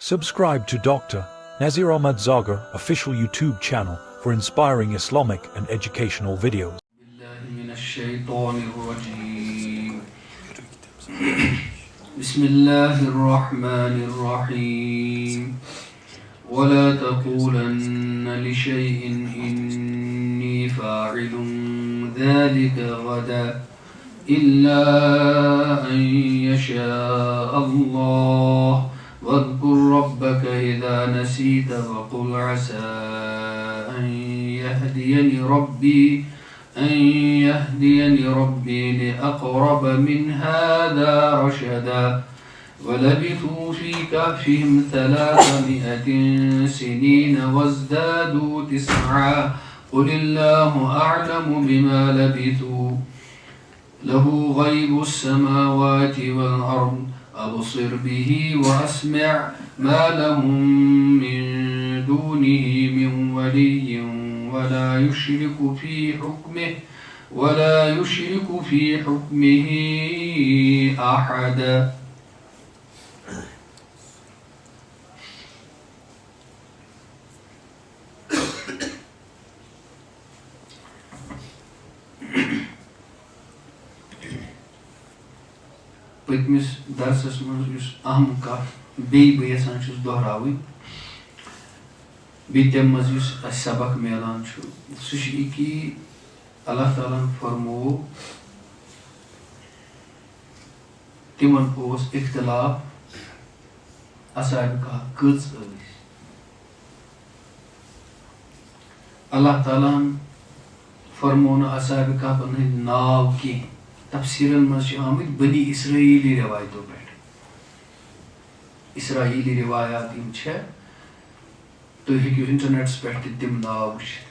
Subscribe to Dr. Nazir Ahmad Zagar official YouTube channel for inspiring Islamic and educational videos. بسم الله الرحمن الرحيم ولا تقولن لشيء إني فاعل ذلك غدا إلا أن يشاء الله واذكر ربك إذا نسيت وقل عسى أن يهديني ربي لأقرب من هذا رشدا ولبثوا في كهفهم 300 سنين وازدادوا 9 قل الله أعلم بما لبثوا له غيب السماوات والأرض أبصر به وأسمع ما لهم من دونه من ولي ولا يشرك في حكمه أحدا. پٔتمِس درسس منٛز یُس اہم کتھ بیٚیہِ بہٕ یژھان چھُس دۄہراوٕنۍ بیٚیہِ تَمہِ منٛز یُس اَسہِ سبق میلان چھُ سُہ چھُ یہِ کہِ اللہ تعالیٰ ہن فرموو تِمن اوس اختلاف اصحابِ کہف کٔژ ٲسۍ اللہ تعالیٰ ہن فرموو نہٕ اصحابِ کہفن ہٕنٛدۍ ناو کینٛہہ تفسیرن منٛز چھِ آمٕتۍ بنی اسرائیلی روایتو پٮ۪ٹھ اسرائیلی روایات یِم چھےٚ تُہۍ ہیٚکِو انٹرنیٹس پٮ۪ٹھ تہِ تِم ناو وٕچھِتھ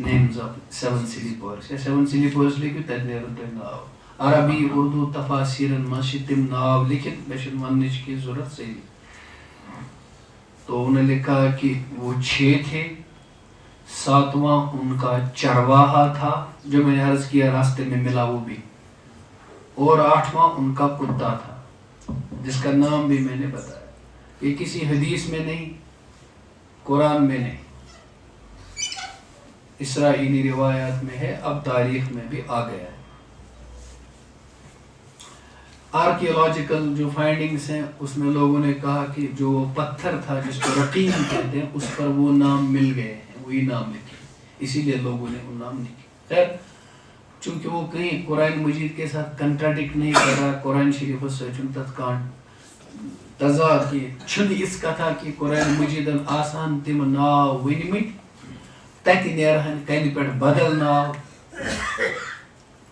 نیمز آف 7 سلیپٲرٕس یا 7 سلیپٲرٕس لیکھِو تتہِ نیرن تۄہہِ ناو عربی اردو تفاسیرن منٛز چھِ تِم ناو لیکھِتھ مےٚ چھُنہٕ وننٕچ کینٛہہ ضروٗرت صحیح تو انہوں نے لکھا کہ وہ 6 تھے 7واں ان کا چرواہا تھا جو میں نے عرض کیا راستے میں ملا وہ بھی اور 8واں ان کا کتا تھا جس کا نام بھی میں نے بتایا. یہ کسی حدیث میں نہیں قرآن میں نہیں اسرائیلی روایات میں ہے اب تاریخ میں بھی آ گیا ہے. آرکیولوجیکل جو فائنڈنگس ہیں اس میں لوگوں نے کہا کہ جو پتھر تھا جس کو رقیم کہتے ہیں اس پر وہ نام مل گئے ہیں وہی نام لکھے اسی لیے لوگوں نے وہ نام لکھے. خیر چونکہ وہ کہیں قرآن مجید کے ساتھ کنٹراڈکٹ نہیں کر رہا قرآن شریف سے تت کان تضاد کی چھنہ اس کتھا کہ قرآن مجیدن آسان تم ناو ونمت تتہ نیرہن کنہ پہ بدل ناو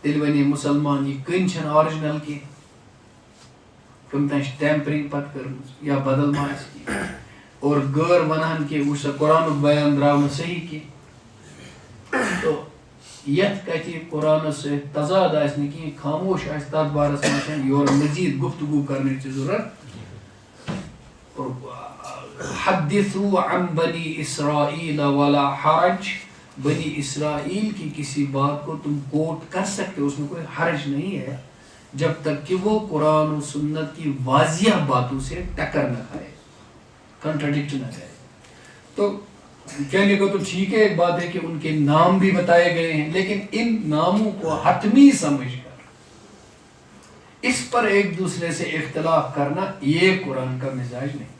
تیل ونی مسلمان یہ کن چھن آرجنل کی کم تان ٹیمپرنگ پتہ کرم یا بدل ما کی اور غیر ونہن کہ وہ قرآن بیان درو صحیح کی تو یت کتھ قرآن سے تضاد آس نی خاموش آس تر بارس مجھ یور مزید گفتگو کرنے کی ضرورت. حدثوا عن بنی اسرائیل ولا حرج بنی اسرائیل کی کسی بات کو تم کوٹ کر سکتے اس میں کوئی حرج نہیں ہے جب تک کہ وہ قرآن و سنت کی واضح باتوں سے ٹکر نہ کھائے کنٹراڈکٹ نہ کرے. تو کہنے کو تو ٹھیک ہے ایک بات ہے کہ ان کے نام بھی بتائے گئے ہیں لیکن ان ناموں کو حتمی سمجھ کر اس پر ایک دوسرے سے اختلاف کرنا یہ قرآن کا مزاج نہیں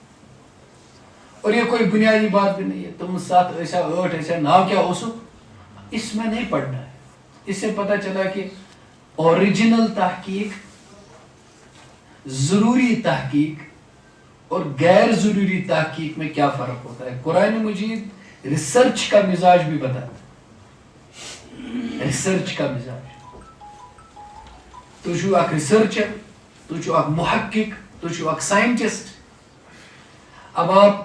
اور یہ کوئی بنیادی بات بھی نہیں ہے. تم 7 ایسا 8 ایسا نام کیا ہو سو اس میں نہیں پڑھنا ہے. اس سے پتہ چلا کہ اوریجنل تحقیق ضروری تحقیق اور غیر ضروری تحقیق میں کیا فرق ہوتا ہے. قرآن مجید ریسرچ کا مزاج بھی بتاتا ہے ریسرچ کا مزاج تو چھو اک ریسرچر تو چھو اک محقق تو چھو اک سائنٹسٹ. اب آپ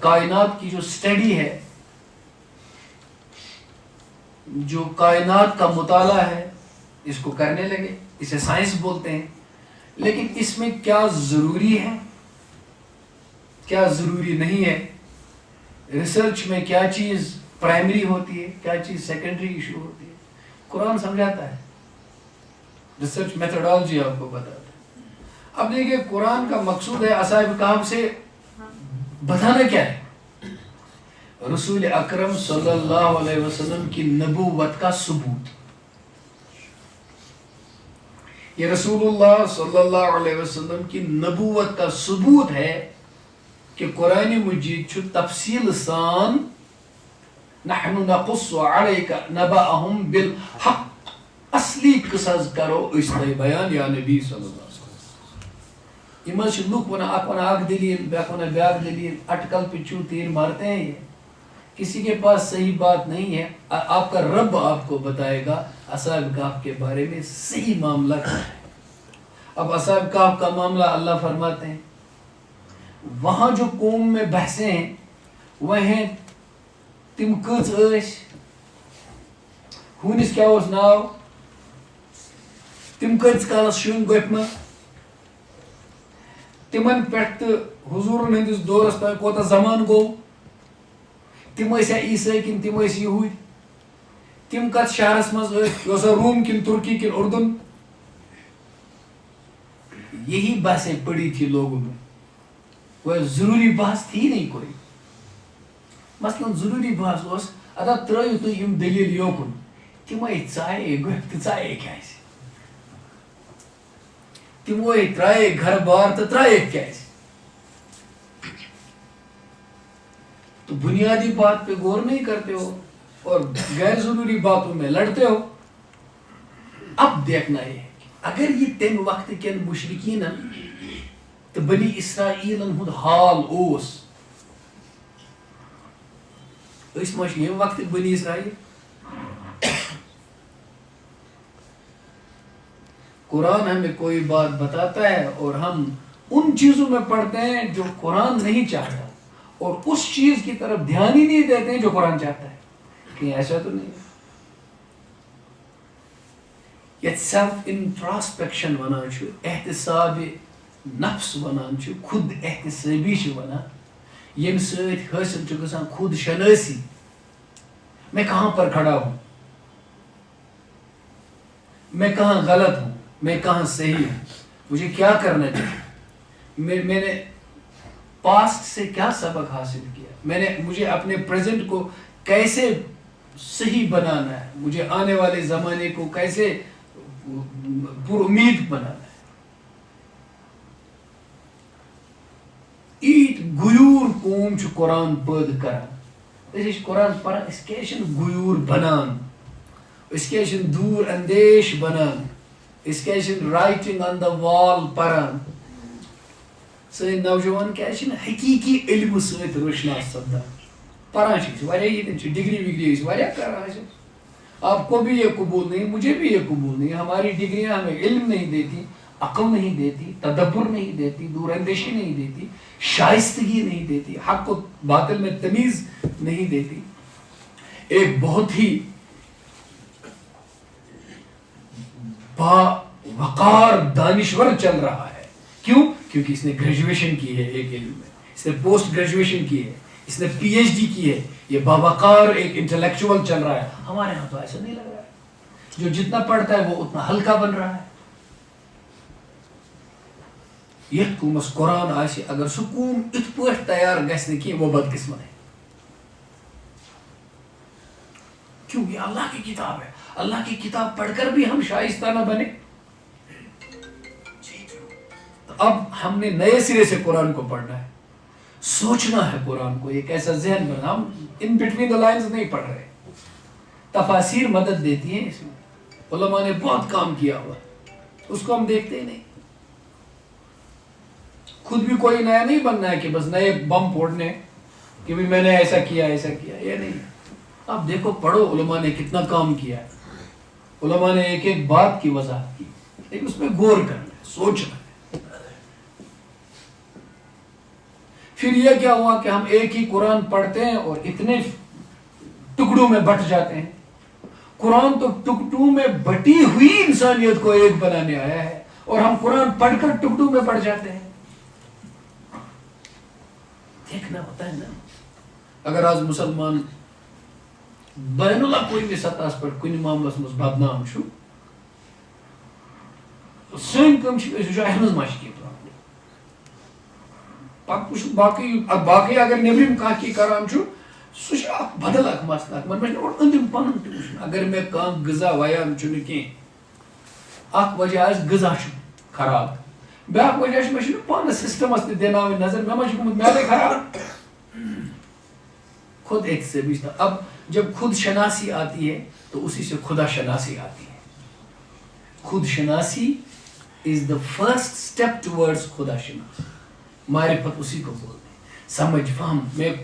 کائنات کی جو سٹڈی ہے جو کائنات کا مطالعہ ہے اس کو کرنے لگے اسے سائنس بولتے ہیں لیکن اس میں کیا ضروری ہے کیا ضروری نہیں ہے ریسرچ میں کیا چیز پرائمری ہوتی ہے کیا چیز سیکنڈری ایشو ہوتی ہے قرآن سمجھاتا ہے ریسرچ میتھڈالوجی آپ کو بتاتا ہے. اب دیکھیے قرآن کا مقصود ہے اصحاب کہف سے بتانا کیا ہے؟ رسول اکرم صلی اللہ علیہ وسلم کی نبوت کا ثبوت. یہ رسول اللہ صلی اللہ علیہ وسلم کی نبوت کا ثبوت ہے کہ قرآن مجید چھو تفصیل سان نحن نقص علیک نبأہم بالحق اصلی قصص کرو اس نے بیان یا نبی صلی اللہ علیہ وسلم. یہ مجھ لوگ ونا اک دلیل بیاک ونا بیاک دلیل اٹکل پچھو تیر مارتے ہیں. یہ کسی کے پاس صحیح بات نہیں ہے. آپ کا رب آپ کو بتائے گا اصحاب کہف کے بارے میں صحیح معاملہ کیا ہے. اب اصحاب کہف کا معاملہ اللہ فرماتے ہیں وہاں جو قوم میں بحثیں ہیں وہ ہیں تم کچھ ایش ہونس کیا اس ناو تم کچھ کالس شون گوپما تمن پیٹھ حضور ہندس دورس تک کوتا زمان گو تم ایسا عیسائی کن تم ایسا یہود تم کت شہرس مز یوسا روم کن ترکی کن اردن. یہی بحثیں پڑی تھی لوگوں میں. وہ ضروری بحث تھی نہیں کوئی. مثلا ضروری بحث اس ادا ترایو تو یم دلیل یوکن تمے ژائے گفت ژائے کیاز تمو ترائے گھر بار تو ترائے کیاز. تو بنیادی بات پہ غور نہیں کرتے ہو اور غیر ضروری باتوں میں لڑتے ہو. اب دیکھنا ہے اگر یہ تم وقت کن مشرکین تو بنی اسرائیل ہند حال اوس اس مش یہ وقت بنی اسرائیل. قرآن ہمیں کوئی بات بتاتا ہے اور ہم ان چیزوں میں پڑھتے ہیں جو قرآن نہیں چاہتا اور اس چیز کی طرف دھیان ہی نہیں دیتے ہیں جو قرآن چاہتا ہے. کہ ایسا تو نہیں ہے. یہ سیلف انٹراسپیکشن ونان چھو احتساب نفس ونان چھو خود احتسابی چھو ونان یم سۭتۍ حاصل چھو گژھان خود شناسی. میں کہاں پر کھڑا ہوں, میں کہاں غلط ہوں, میں کہاں صحیح ہوں, مجھے کیا کرنا چاہیے, میں نے پاسٹ سے کیا سبق حاصل کیا, مجھے اپنے پریزنٹ کو کیسے صحیح بنانا ہے, مجھے آنے والے زمانے کو کیسے پر امید بنانا ہے. ایت گیور قوم چھ قرآن پید کران. اس قرآن پران اس کیشن گیور بنان, اس کیشن دور اندیش بنان, اس کیشن رائٹنگ آن دا وال پران. سن نوجوان کیشن حقیقی علم سۭتۍ روشناس سپدان. پران چھ واریاہ یہ ڈگری وگری واریاہ کران. آپ کو بھی یہ قبول نہیں, مجھے بھی یہ قبول نہیں. ہماری ڈگریاں ہمیں علم نہیں دیتی, عقل نہیں دیتی, تدبر نہیں دیتی, دور اندیشی نہیں دیتی, شائستگی نہیں دیتی, حق و باطل میں تمیز نہیں دیتی. ایک بہت ہی با وقار دانشور چل رہا ہے. کیوں؟ کیونکہ اس نے گریجویشن کی ہے ایک علم میں, اس نے پوسٹ گریجویشن کی ہے, اس نے پی ایچ ڈی کی ہے. یہ باوقار ایک انٹلیکچوئل چل رہا ہے. ہمارے ہاں تو ایسا نہیں لگ رہا ہے. جو جتنا پڑھتا ہے وہ اتنا ہلکا بن رہا ہے. یہ قومس قرآن آسی اگر سہ قوم ات پٲٹھۍ تیار گژھِ نہٕ کینٛہہ وہ بدقسمت ہے. کیوں؟ یہ اللہ کی کتاب ہے. اللہ کی کتاب پڑھ کر بھی ہم شائستہ نہ بنے. اب ہم نے نئے سرے سے قرآن کو پڑھنا ہے, سوچنا ہے قرآن کو, ایک ایسا ذہن بنا. ہم ان بٹوین دا لائنز نہیں پڑھ رہے. تفاسیر مدد دیتی ہیں اس میں, علماء نے بہت کام کیا ہوا, اس کو ہم دیکھتے ہی نہیں. خود بھی کوئی نیا نہیں بننا ہے کہ بس نئے بم پھوڑنے کہ بھی میں نے ایسا کیا ایسا کیا, یہ نہیں. اب دیکھو پڑھو علماء نے کتنا کام کیا ہے. علماء نے ایک ایک بات کی وضاحت کی, لیکن اس میں غور کرنا ہے, سوچنا ہے. پھر یہ کیا ہوا کہ ہم ایک ہی قرآن پڑھتے ہیں اور اتنے ٹکڑوں میں بٹ جاتے ہیں. قرآن تو ٹکڑوں میں بٹی ہوئی انسانیت کو ایک بنانے آیا ہے اور ہم قرآن پڑھ کر ٹکڑوں میں بٹ جاتے ہیں. دیکھنا ہوتا ہے نا. اگر آج مسلمان بین الاقوامی سطح پر کن معاملس مز بدنام چھو, سن کم اہم مشقی باقی اگر نیبرم کھانا کران سہ بدل اخ مسئلہ اندم پن تہ اگر میں غذا ویان کی اخ وجہ غذا خراب بیاکھ وجہ میں پانس سسٹمس تہ دین نظر مے ما گومت میادے خراب خود ایک سے بھی. اب جب خود شناسی آتی ہے تو اسی سے خدا شناسی آتی ہے. خود شناسی از دا فرسٹ اسٹیپ ٹورڈز خدا شناسی. معرفت اسی کو بولتے ہیں, سمجھ فہم.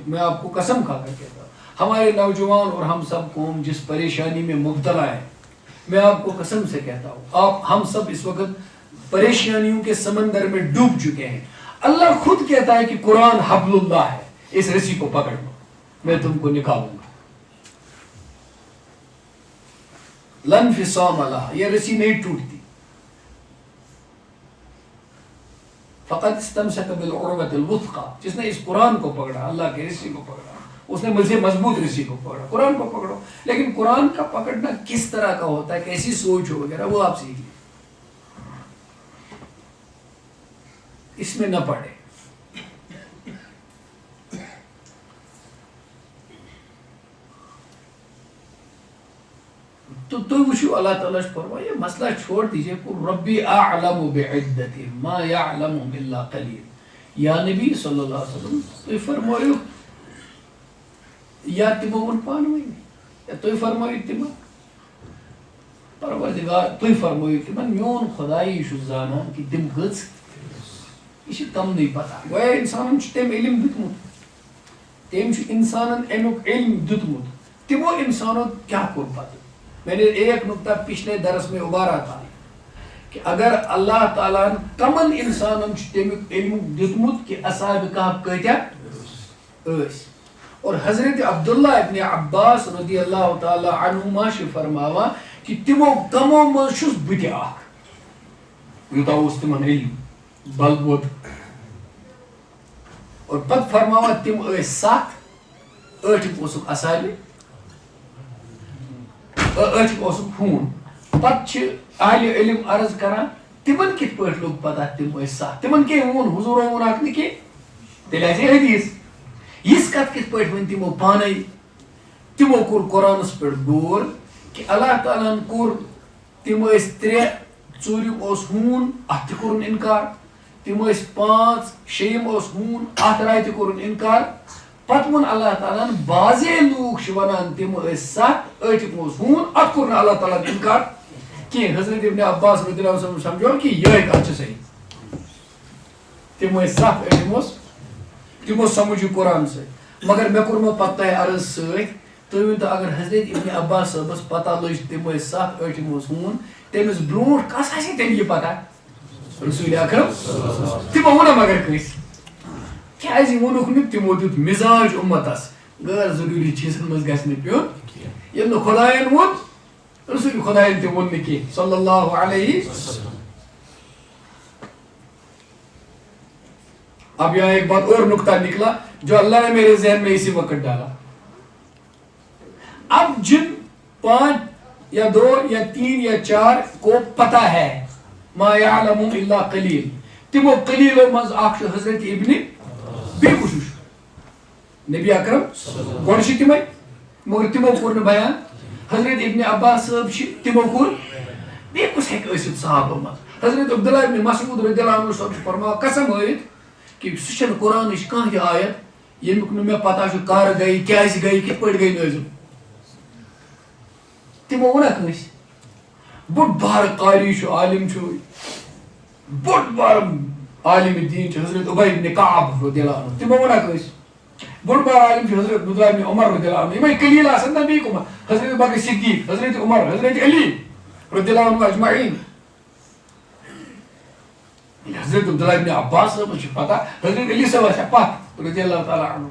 میں آپ کو قسم کھا کر کہتا ہوں, ہمارے نوجوان اور ہم سب قوم جس پریشانی میں مبتلا ہے, میں آپ کو قسم سے کہتا ہوں, ہم سب اس وقت پریشانیوں کے سمندر میں ڈوب چکے ہیں. اللہ خود کہتا ہے کہ قرآن حبل اللہ ہے, اس رسی کو پکڑ لو, میں تم کو نکالوں گا. لن فصام لها, یہ رسی نہیں ٹوٹتی. فقط استمسک بالعروۃ الوثقی, جس نے اس قرآن کو پکڑا, اللہ کے رسی کو پکڑا, اس نے مجھ سے مضبوط رسی کو پکڑا. قرآن کو پکڑو, لیکن قرآن کا پکڑنا کس طرح کا ہوتا ہے, کیسی سوچ ہو وغیرہ, وہ آپ سیکھ لیں, اس میں نہ پڑے. تو وچھو اللہ تعالیٰ فرمایا یہ مسئلہ چھوڑ دیجئے, قل ربی اعلم بعدتہم ما یعلمہم الا قلیل. یا نبی صلی اللہ علیہ وسلم تو فرمایو یا تمون پانوئی یا تو فرمایو تم پروردگار تو فرمایو تمن میون خدائی چھ زانان کہ تم کٔژ, یہ چھ تم نہیں پتہ. گویا انسانن چھ تم علم دیتمت, تم چھ انسانن امیک علم دیتمت, تمو انسانو کیا کور پتہ. میں نے ایک نقطہ پچھلے درس میں ابھارا تھا کہ اگر اللہ تعالیٰ کمن انسانن تمیک علم دیتمت کہ اصحاب کہف کتیا اس, اور حضرت عبداللہ ابن عباس رضی اللہ تعالی عنہما چھ فرماوا کہ تمو کمو من چھس بہ تہ اکھ, یوتاہ اوس تمن علم بل بوت. اور پتہ فرماوا تم ٲسۍ 7, 8 اوسُکھ اصحاب, 8 اوسُکھ ہوٗن. پتہ چھ اہل علم عرض کران تمن کت پٲٹھۍ لوگ پتہ تم ٲسۍ 7, تمن کیٛاہ ووٚن حضورو ووٚن اکھ نہٕ کینٛہہ, تیٚلہِ آسہِ حدیث. یِژھ کتھ کتھ پٲٹھۍ ؤنۍ تمو پانے, تمو کوٚر قرآنس پٮ۪ٹھ غور کہ اللہ تعالیٰ ہن کوٚر, تم ٲسۍ 3, 4 اوس ہوٗن, اتھ تہِ کوٚرُن انکار, تم ٲسۍ 5, 6 اوس ہوٗن, اتھ راے تہِ کوٚرُن انکار. پتہ ووٚن اللہ تعالیٰ ہن بعضے لوٗکھ چھِ ونان تم ٲسۍ 7, 8 اوس ہوٗن, اتھ کوٚر نہٕ اللہ تعالیٰ ہن انکار کینٛہہ. حضرت ابن عباس رضی اللہ عنہ سمجھو کہ یہے کتھ چھِ صحیح, تم ٲسۍ 7, 8 اوس, تمو سمجھ یہ قرآن سے. مگر مے کوٚرمو پتہٕ تۄہہِ عرض سۭتۍ, تُہۍ ؤنۍتو اگر حضرت ابن عباس صٲبس پتہ لٔج تم ٲسۍ 7, 8 اوس ہوٗن, تٔمِس برونٛٹھ کس آسہِ تیٚلہِ یہِ پتہ, رسول اکرم. تمو ووٚنم مگر کٲنٛسہِ, کیٛازِ ووٚنُکھ نہٕ, تمو دیُت مزاج امتس, غٲر ضروٗری چیٖزن منٛز گژھِ نہٕ پیوٚن. ییٚلہِ نہٕ خۄداین ووٚن, رسول خۄداین تہِ ووٚن نہٕ کینٛہہ صلی اللہ علیہ وسلم. اب یہاں ایک بات اور نکتہ نکلا جو اللہ نے میرے ذہن میں اسی وقت ڈالا. اب جن 5 یا 2 یا 3 یا 4 کو پتہ ہے ما یعلم الا قلیل, تمو قلیلو مز اکھ حضرت ابن بیٚیہِ نبی اکرم گۄڈٕ چھِ تِمے, مگر تمو کوٚر نہٕ بیان. حضرت ابن عباس صٲب چھِ, تمو کوٚر, بیٚیہِ کُس ہیٚکہِ ٲسِتھ صحابہ منٛز. حضرت عبداللہ ابن مسعود رضی اللہ عنہ صٲب چھُ فرماوان قسم ہٲیِتھ کہ سُہ چھنہٕ قرآنٕچ کانٛہہ تہِ آیت ییٚمیُک نہٕ مےٚ پتہ چھُ کر گٔے, کیٛازِ گٔے, کِتھ پٲٹھۍ گٔے نٲزِل. تمو ووٚنا کٲنٛسہِ, بوٚڑ بارٕ قاری چھُ, عالم چھُ, بوٚڑ بارٕ عالم دیٖن چھُ حضرت ابی ابن کعب رضی اللہ عنہ, تمو ووٚنا کٲنٛسہِ. بوٚڑ بارٕ عالم چھُ حضرت عبداللہ ابن عمر رضی اللہ عنہ, یِمے قلیٖل آسن نا بیٚیہِ کٕم, حضرت بکر صدیق, حضرت عمر, حضرت علی رضی اللہ عنہ اجمعین. حضرت عبداللہ ابن عباس صٲبس چھِ پتہ, حضرت علی صٲب آسہِ پتھ رضی اللہ تعالیٰ عنہ.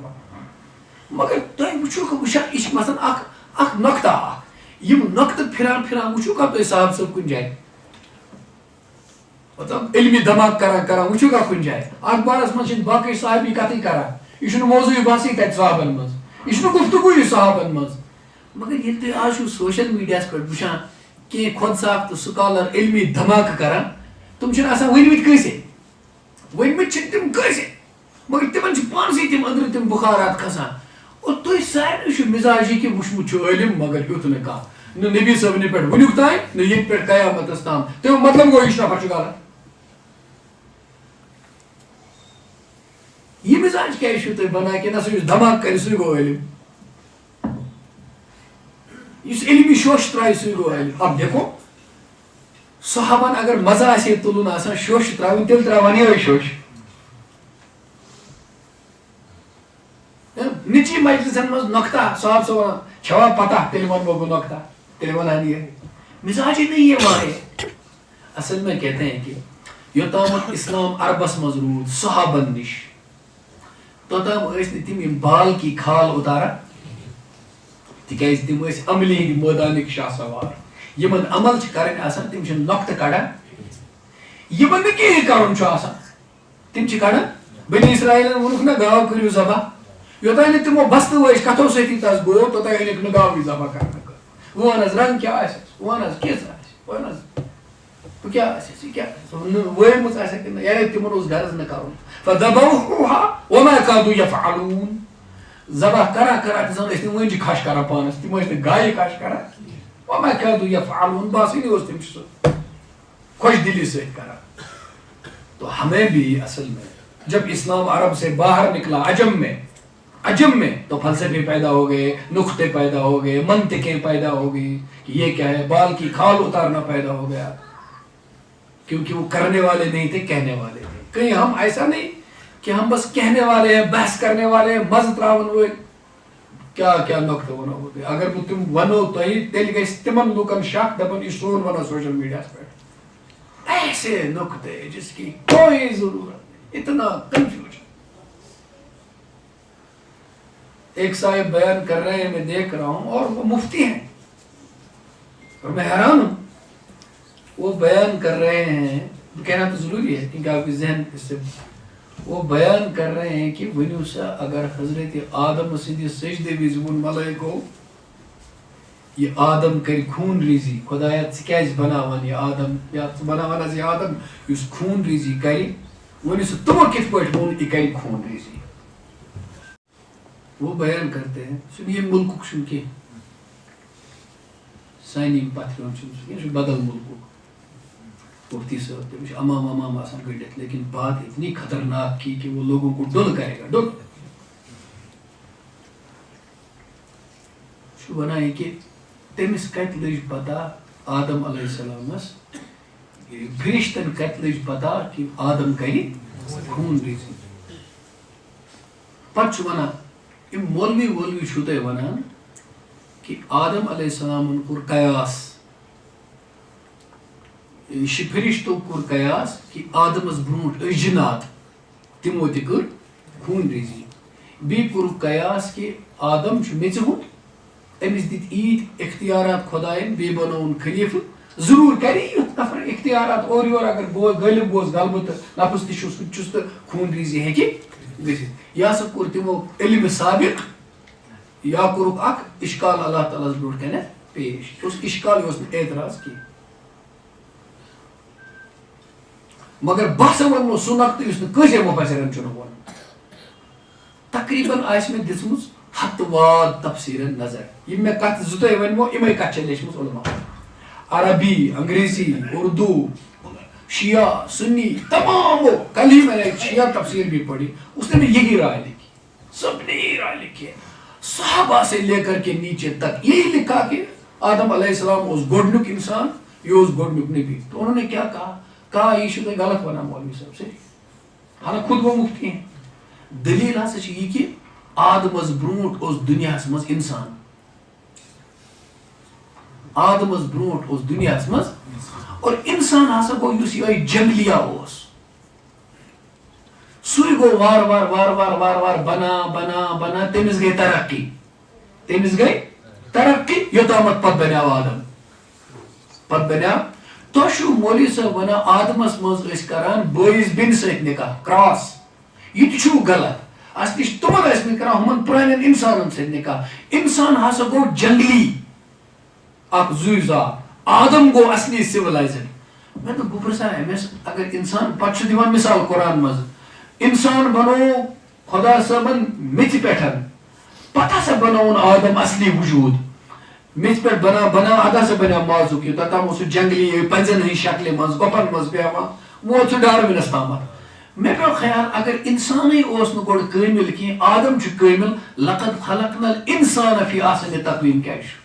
مگر تُہۍ وٕچھِو وٕچھان, یہِ چھِ مثلاً اکھ نۄقطہ اکھ, یِم نۄقطہٕ پھران پھران وٕچھِو تُہۍ صاحب صٲب کُنہِ جایہِ, مطلب علمی دھماکہٕ کران وٕچھِو کُنہِ جایہِ. اتھ بارس منٛز چھِنہٕ باقٕے صحابی کتھٕے کران, یہ چھُنہٕ موضوعی بحثٕے تتہِ صحابن منٛز, یہ چھُنہٕ گفتگوٗیی صحابن منٛز. مگر ییٚلہِ تُہۍ آز چھِو سوشل میڈیاہس پٮ۪ٹھ وٕچھان کینٛہہ خۄد صاف تہٕ سکالر علمی دھماکہٕ کران, تم چھن آسان ؤنمٕتۍ کٲنٛسے ؤنمٕتۍ چھِ تِم کٲنٛسے مگر تِمن چھِ پانسٕے تِم أنٛدرٕ تِم بُخارات کھسان اور تُہۍ سارنٕے چھُ مِزاجی کہِ وٕچھمُت چھُ عٲلِم مگر یُتھ نہٕ کانٛہہ نہ نبی صٲبنہِ پٮ۪ٹھ وٕنیُک تانۍ نہ ییٚتہِ پٮ۪ٹھ قیامتس تام تمیُک مطلب گوٚو یہِ چھُ نفر چھُ غلط یہ مزاج کیٛازِ چھُو تُہۍ بنان کہِ نہ سا یُس دھماکہٕ کرِ سُے گوٚو عٲلِم یُس علمی شوشہِ ترٛایہِ سُے گوٚو عٲلِم اب دیکھو صحابن اگر مزٕ آسہِ ہے تُلُن آسان شوشہِ ترٛاوٕنۍ تیٚلہِ ترٛاوان یِہوٚے شوشہِ نِچی مجلسن منٛز نۄقطہ صاحب سا ونان چھوا پتہ تیٚلہِ ونہو بہٕ نۄقطہ تیٚلہِ ونہن یہ مزاج ہی نہیں ہے وہاں اصل میں کہتے ہیں کہ یوتامت اسلام عربس منٛز روٗد صحابن نِش توٚتام ٲسۍ نہٕ تِم یِم بال کی کھال اتاران تِکیٛازِ تِم ٲسۍ عملی ہٕنٛدۍ مٲدانٕکۍ شاہ سوار یِمن عمل چھِ کرٕنۍ آسان تِم چھِنہٕ نۄقطہٕ کڑان یِمن نہٕ کِہیٖنۍ کرُن چھُ آسان تِم چھِ کڑان بنی اسرائیلن ووٚنُکھ نہ گاو کٔرِو ذبح یوٚتانۍ نہٕ تِمو بستہٕ وٲجۍ کتھو سۭتی تس گوٚو توٚتانۍ أنِکھ نہٕ گاوٕے ذبح کرنہٕ خٲطرٕ وۄنۍ وَن حظ رنٛگ کیٛاہ آسٮ۪س وۄنۍ وَن حظ کِژھ آسہِ وۄنۍ حظ بہٕ کیٛاہ آسٮ۪س یہِ کیٛاہ آسہِ نہٕ وٲیمٕژ آسٮ۪کھ کِنہٕ یعنی تِمن اوس غرض نہٕ کرُن فذبحوها وما كادوا يفعلون ذبح کران کران تہِ زن ٲسۍ نہٕ وٕنجہِ کھش کران پانس تِم ٲسۍ نہٕ گایہِ کھش کران وما كادوا يفعلون باسٲنی اوس تِم چھِ سُہ خوش دلی سۭتۍ کران تو ہمیں بھی اصل میں جب اسلام عرب سے باہر نکلا عجم میں تو فلسفے پیدا ہو گئے نقطے پیدا ہو گئے منطقیں پیدا ہو گئی کہ یہ کیا ہے بال کی کھال اتارنا پیدا ہو گیا کیونکہ وہ کرنے والے نہیں تھے کہنے والے تھے کہیں ہم ایسا نہیں کہ ہم بس کہنے والے ہیں بحث کرنے والے ہیں مزٕ تراون وٲلۍ کیا کیا نقطہٕ ونو بہٕ تۄہہِ اگر بہٕ تِم ونو تۄہہِ تیٚلہِ گژھِ تِمن لُکن شک دپن یہِ چھُ سون ونان سوشل میڈیاہس پٮ۪ٹھ ایسے نقطے جس کی کوئی ضرورت اتنا کنفیوژن ایک صاحب بیان کر رہے ہیں میں دیکھ رہا ہوں اور وہ مفتی ہیں اور میں حیران ہوں وہ بیان کر رہے ہیں کہنا تو ضروری ہے کیونکہ آپ کی ذہن اس سے وہ بیان کر رہے ہیں کہ ؤنِو سا اگر حضرت آدم سٕنٛدِ سجدٕ وِزِ ووٚن ملٲیکو یہ آدم کر خوٗن ریٖزی خۄدایا ژٕ کیٛازِ بناوان یہِ آدم یا ژٕ بناوان حظ یہِ آدم یُس خوٗن ریٖزی کرِ ؤنِو سا تِمو کِتھ پٲٹھۍ ووٚن یہِ کرِ خوٗن ریٖزی وہ بیان کرتے ہیں سُہ ییٚمہِ مُلکُک چھُنہٕ کینٛہہ سانہِ یِم پتھرِ ہُنٛد چھُنہٕ سُہ کینٛہہ سُہ چھُ بدل مُلکُک مفتی صاحب تٔمِس چھُ امام آسان گٔنڈِتھ لیکن بات اتنی خطرناک کی کہ وہ لوگوں کو ڈل کرے گا ڈل چھُ وَنان یہِ کہِ تٔمِس کتہِ لٔج پتہ آدم علیہ السلامس فرشتن کتہِ لٔج پتہ کہ آدم کرِ خوٗن ریٖزی پتہٕ چھُ وَنان یِم مولوی چھُو تۄہہِ وَنان کہ آدم علیہ السلامن کوٚر قیاس فرشتو کوٚر قیاس کہ آدمس برونٛٹھ ٲسۍ جِنات تِمو تہِ کٔر خوٗن ریٖزی بیٚیہِ کوٚرُکھ قیاس کہ آدم چھُ میٚژِ ہُنٛد أمِس دِتۍ ییٖتۍ اختیارات خۄدایَن بیٚیہِ بنووُن خلیٖفہٕ ضروٗر کرِ یُتھ نفر اختیارات اورٕ یورٕ اگر غٲلب گوس غلبہٕ تہٕ نفس تہِ چھُس تہٕ خوٗن ریٖزی ہیٚکہِ گٔژھِتھ یا سا کوٚر تِمو علمِ سابق یا کوٚرُکھ اکھ اِشکال اللہ تعالیٰ ہس برونٛٹھ کَنٮ۪تھ پیش یہِ اوس اِشکال یہِ اوس نہٕ اعتراض کینٛہہ مگر بہٕ ہسا وَنمو سُہ نۄقطہٕ یُس نہٕ کٲنٛسے مُفسِرن چھُنہٕ ووٚنمُت تقریٖباً آسہِ مےٚ دِژمٕژ ہتہٕ واد تفسیٖرن نظر یِم مےٚ کتھٕ زٕ تۄہہِ ؤنمو یِمے کتھٕ چھےٚ لیچھمٕژ علماہن عربی انگریزی اردو شیعہ سنی تمام کل ہی میں نے شیعہ تفسیر بھی پڑھی اس نے بھی یہی رائے لکھی سب نے یہی رائے لکھی ہے صحابہ سے لے کر کے نیچے تک یہی لکھا کہ آدم علیہ السلام اوس گۄڈنیُک انسان یہ اوس گۄڈنیُک نبی تو انہوں نے کیا کہا یہ چھُ تۄہہِ غلط ونان مولوی صاحب سے حالانکہ خود وہ مفتی ہیں دلیل ہسا چھِ یہِ کہ آدمس برونٛٹھ اوس دُنیاہس منٛز انسان آدمس برونٛٹھ اوس دُنیاہس منٛز اور انسان ہسا گوٚو یُس یِہوٚے جنگلیہ اوس سُے گوٚو وارٕ وارٕ بنا تٔمِس گٔے ترقی یوٚتامتھ پتہٕ بنیٛاو آدم پتہٕ بنیٛاو تۄہہِ چھُو مولوی صٲب ونان آدمس منٛز ٲسۍ کران بٲیِس بیٚنہِ سۭتۍ نکاح کراس یہِ تہِ چھُو غلط اصلی چھِ تِمن ٲسۍمٕتۍ کران ہُمن پرانٮ۪ن انسانن سۭتۍ نکاح انسان ہسا گوٚو جنگلی اکھ زُوۍ زات آدم گوٚو اصلی سِولایزٕڈ میں تو بپرسان أمس اگر انسان پتہ دِوان مثال قرآن مز انسان بنو خدا صٲبن میٚژِ پٮ۪ٹھ پتہ ہسا بناون آدم اصلی وجود میٚژِ پٮ۪ٹھ بنا ادا سا بنیو مازُک یوٗتاہ تام اوس سُہ جنگلی پنزن ہٕنٛدۍ شکلہِ منٛز گۄپن منٛز بیٚہوان ووت سُہ ڈاروِنس تامتھ مےٚ پیوٚو خیال اگر انسانٕے اوس نہٕ گۄڈٕ کٲمِل کینٛہہ آدم چھُ کٲمِل لقد خلقنا الانسان فی احسن تقویٖم کیٛاہ چھُ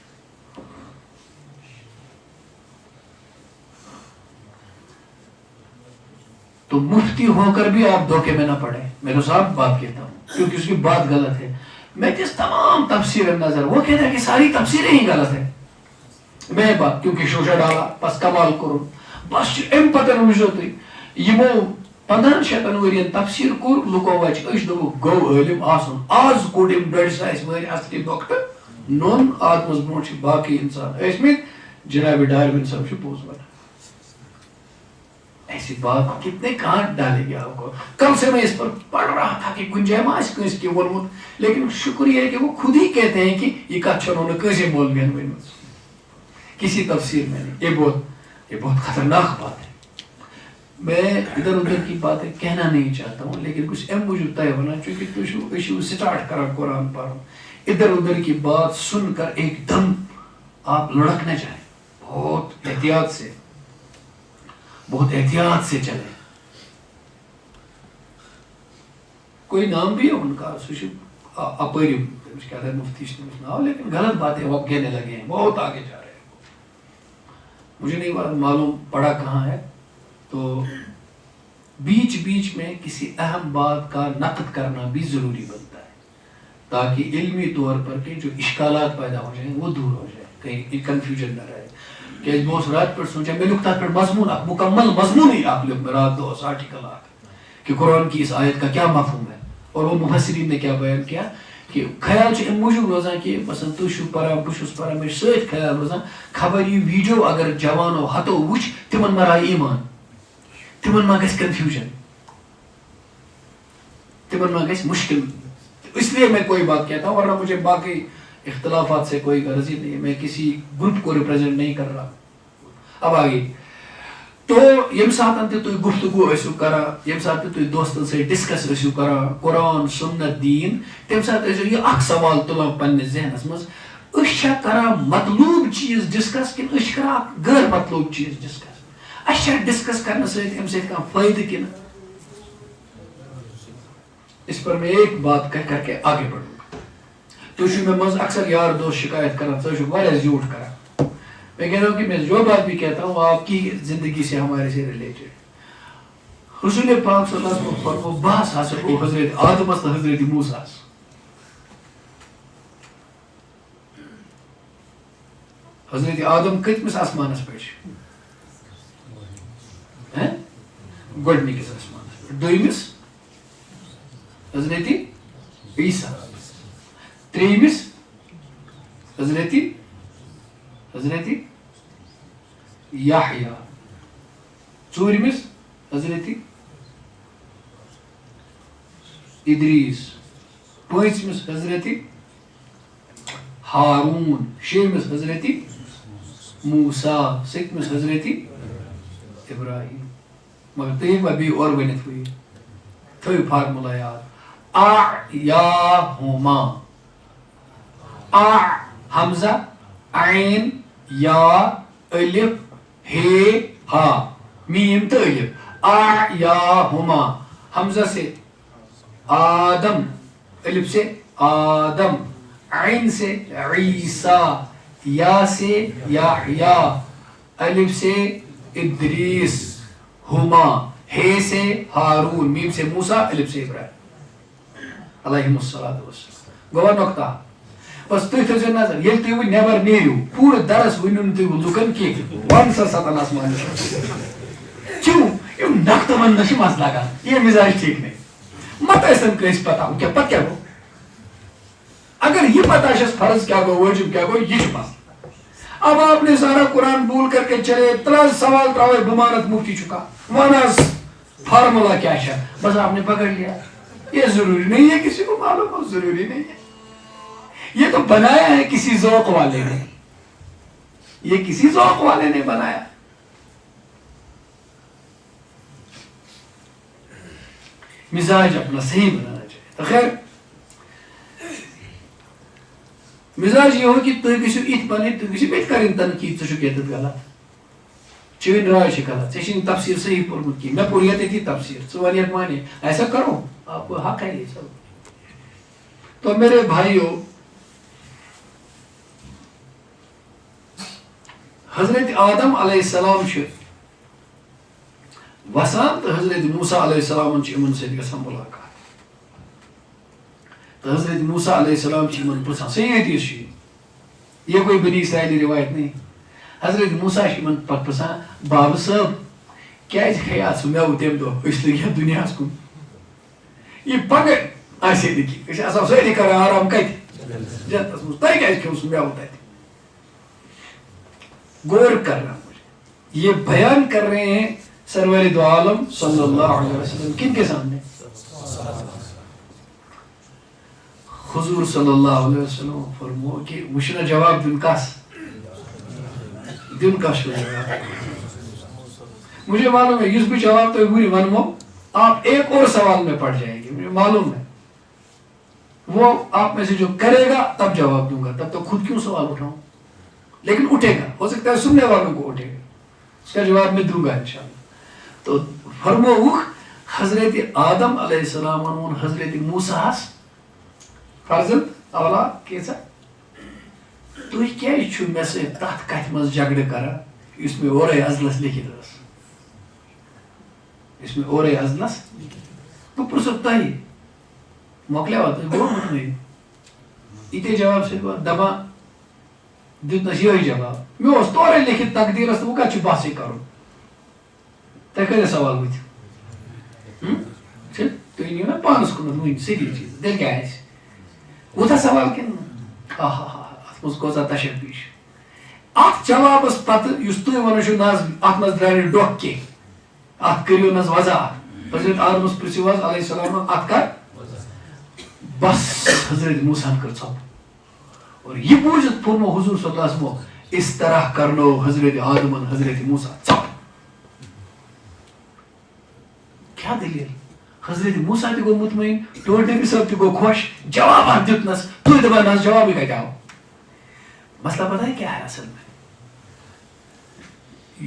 تو مفتی ہو کر بھی آپ دھوکے میں نہ پڑے میں تو صاحب بات کہتا ہوں کیونکہ اس کی بات غلط ہے میں جس تمام تفسیر نظر وہ کہتا ہے کہ ساری تفسیریں ہی غلط ہے میں بات کیونکہ شوشہ ڈالا بس کمال کرو بس ام پتن وچھو تھی یمو 1500 ورین تفسیر کور لکو وچ اش دو گو علم آسن آز کوڈ ام ڈڑ سایس مری اصلی ڈاکٹر نون آدمز برونٹ باقی انسان اس میں جناب ڈاروین صاحب چھ پوز ون ایسی بات کتنے کہاں ڈالے گیا آپ کو کل سے میں اس پر پڑھ رہا تھا کہ گنجائش کس کی ورمت لیکن شکر یہ ہے کہ وہ خود ہی کہتے ہیں کہ یہ کچھ انہوں نے کیسے بول گیا کسی تفسیر میں نہیں یہ بہت خطرناک بات ہے میں ادھر ادھر کی باتیں کہنا نہیں چاہتا ہوں لیکن کچھ ام موجود طے ہونا چونکہ تو سٹارٹ کرا قرآن پڑھو ادھر ادھر کی بات سن کر ایک دم آپ لڑکنا چاہیں بہت احتیاط سے چلے کوئی نام بھی ہے ان کا اپری کہتے ہیں مفتی نام لیکن غلط باتیں وہ کہنے لگے ہیں بہت آگے جا رہے ہیں مجھے نہیں معلوم پڑا کہاں ہے تو بیچ میں کسی اہم بات کا نقد کرنا بھی ضروری بنتا ہے تاکہ علمی طور پر کہ جو اشکالات پیدا ہو جائیں وہ دور ہو جائے کہیں کنفیوژن نہ رہے کہ بہت رات پر سوچا میں لکھتا پھر مضمون مکمل مضمون ہی آپ لوگ رات 2 آرٹیکل کہ قرآن کی اس آیت کا کیا مفہوم ہے اور وہ مفسرین نے کیا بیان کیا کہ خیال ام موجود روزان کہ مثلا تھی پران بہت پران مجھے ست خیال روزان خبر یہ ویڈیو اگر جوانو ہتو وچ تمن ما رائے ایمان تمن ما گژھِ کنفیوژن تمن ما گژھِ مشکل اس لیے میں کوئی بات کہتا ہوں ورنہ مجھے باقی اختلافات سے کوئی غرض ہی نہیں ہے میں کسی گروپ کو ریپرزینٹ نہیں کر رہا اب آگے تو یم ساتن تہ تھی گفتگو ٲسِو کران یم سات تہ تھی دوستن سے ڈسکس ٲسِو کران قرآن سنت دین تمہ سات ٲسِو یہ اکھ سوال تلان پننس ذہنس مز أسۍ چھا کران مطلوب چیز ڈسکس کن أسۍ چھا کران غیر مطلوب چیز ڈسکس اَسہِ چھا ڈسکس کرنے سۭتۍ امہِ سۭتۍ کانٛہہ فٲیدٕ کِنہٕ اس پر میں ایک بات کہہ کر کے آگے بڑھوں تو میں مز اکثر یار دوست شکایت کرنا ژٕ چھُکھ واریاہ زیوٗٹھ کران میں کہتا ہوں کہ میں جو بات بھی کہتا ہوں آپ کی زندگی سے ہمارے سے ریلیٹڈ رسول پاک صلی اللہ علیہ وسلم فرمو بحث حاصل کو حضرت آدم تو حضرت موسیٰ حضرت آدم کتمس آسمانس پہ گۄڈنِکِس آسمانس پہ دویمس حضرت عیسیٰ ترٛیٚیمِس حضرت یحییٰ ژوٗرمِس حضرت ادریس پٲنٛژمِس حضرت ہاروٗن شیٚیمِس حضرت موسیٰ سٔتمِس حضرت ابراہیم مگر تُہۍ ہیٚکوا بیٚیہِ اورٕ ؤنِتھ وۄنۍ تھٲیِو فارمولا یاد اَعیاہُما حمزہ عین یا الف ہے ہا میم تو الف اعیاہما حمزہ سے آدم الف سے آدم عین سے عیسیٰ یا سے یحییٰ الف سے ادریس ہما ہے سے ہارون میم سے موسیٰ الف سے ابراہیم علیہم الصلاۃ والسلام گوٚوا نۄقطہ بس تُہۍ تھٲیزیو نظر ییٚلہِ تُہۍ وۄنۍ نٮ۪بر نیٖرِو پوٗرٕ درس ؤنِو نہٕ تُہۍ لُکن کینٛہہ وَن سا سَتن آسمانس کیوں یِم نۄقطہٕ وننس چھِ مزٕ لگان یہ مزاج ٹھیٖک نہیں مت ٲسِن کٲنٛسہِ پتہ کیٛاہ پتہٕ کیٛاہ گوٚو اگر یہ پتہ چھس فرض کیا گوٚو وٲجب کیا گوٚو یہ چھُ مسلہٕ اب آپ نے سارا قرآن بول کر کے چلے سوال تراوے بمانت مفتی چکا ون حظ فارمولا کیا ہے بس آپ نے پکڑ لیا یہ ضروری نہیں ہے کسی کو معلوم ہو ضروری نہیں ہے یہ تو بنایا ہے کسی ذوق والے نے یہ کسی ذوق والے نے بنایا مزاج اپنا صحیح بنانا چاہیے. تو خیر مزاج یہ ہو کہ تھی گھو ات بن تھی گھو مت کریں تنقید ژٕ چھُکھ ییٚتٮ۪تھ غلط چٲنۍ راے چھِ غلط ژےٚ چھِنہٕ تفسیٖر صحیح پوٚرمُت کینٛہہ مےٚ پوٚر ییٚتٮ۪تھی تفسیٖر ژٕ وَن یتھ مانے ایسا کرو آپ کو حق ہے یہ سب. تو میرے بھائیو حضرت آدم علیہ السلام چھِ وسان تو حضرت موسیٰ علیہ السلام ان سے ملاقات. تو حضرت موسیٰ علیہ السلام پرسان صحیح حدیث یہ کوئی بنی اسرائیلی روایت نہیں. حضرت موسیٰ پتہ پرسان بابا صاحب کیازِ کھیات سُہ میوٕ تمہِ دۄہ أسۍ لٔگۍ یتھ دُنیاہس کُن یہِ پگہہ آسہِ نہٕ کینٛہہ أسۍ آسہو سٲری کران آرام کتہِ جنتس منٛز تۄہہِ کیازِ کھیوٚو سُہ میوٕ تتہِ. غور کرنا یہ بیان کر رہے ہیں سرور دو عالم صلی اللہ علیہ وسلم کن کے سامنے حضور صلی اللہ علیہ وسلم فرمو کہ وشنا جواب دن کس مجھے معلوم ہے اس بھی جواب تو بری ونمو آپ ایک اور سوال میں پڑ جائیں گے مجھے معلوم ہے وہ آپ میں سے جو کرے گا تب جواب دوں گا تب تو خود کیوں سوال اٹھاؤں لیکن اٹھے گا ہو سکتا ہے سننے والوں کو اٹھے گا اس کا جواب میں دوں گا انشاءاللہ. تو فرموک حضرت آدم علیہ السلام حضرت موسیٰ فرزند اولاد کیسا تُہۍ کیٛازِ چھُو مےٚ سۭتۍ تتھ کتھِ منٛز جگڑٕ کران یُس مےٚ اورے ازلس لیکھِتھ ٲس یُس مےٚ اورے ازلس بہٕ پرژھو تۄہہِ مۄکلیوا تُہۍ گوٚو مطمئن یِتے جواب سۭتۍ گوٚو دپان دیُتنس یہے جواب مےٚ اوس تورے لیکھِتھ تقدیٖرس تہٕ وۄنۍ کتہِ چھُ بحثٕے کرُن تۄہہِ کۭتیاہ سوال بٕتھِ تُہۍ نِیِو نا پانس کُنتھ وٕنۍ سیٚدی چیٖز تیٚلہِ کیٛاہ آسہِ وۄتھا سوال کِنہٕ اتھ منٛز کوٗتاہ تشبیٖح چھُ اتھ جوابس پتہٕ یُس تُہۍ ونان چھِو نہ حظ اتھ منٛز درٛاے نہٕ ڈۄکھ کینٛہہ اتھ کٔرِو نہ حظ وضاحت حضرت آدمس پرژھِو حظ علیہ السلام اتھ کر بس حضرت موسیٰ ہن کٔر ژۄپ اور یہ بوجھت فرمو حضور صلی اللہ علیہ وسلم اس طرح کرنو حضرت آدمن حضرت موسیٰ ژۄپ کیا دلیل حضرت موسیٰ تہِ گوٚو مطمئن ٹوٹھ نبی صٲب تہِ گوٚو خۄش جواب دیُتنس تُہۍ دپان نہ حظ جوابٕے کتہِ آو. مسئلہ پتہ ہے کیا ہے اصل میں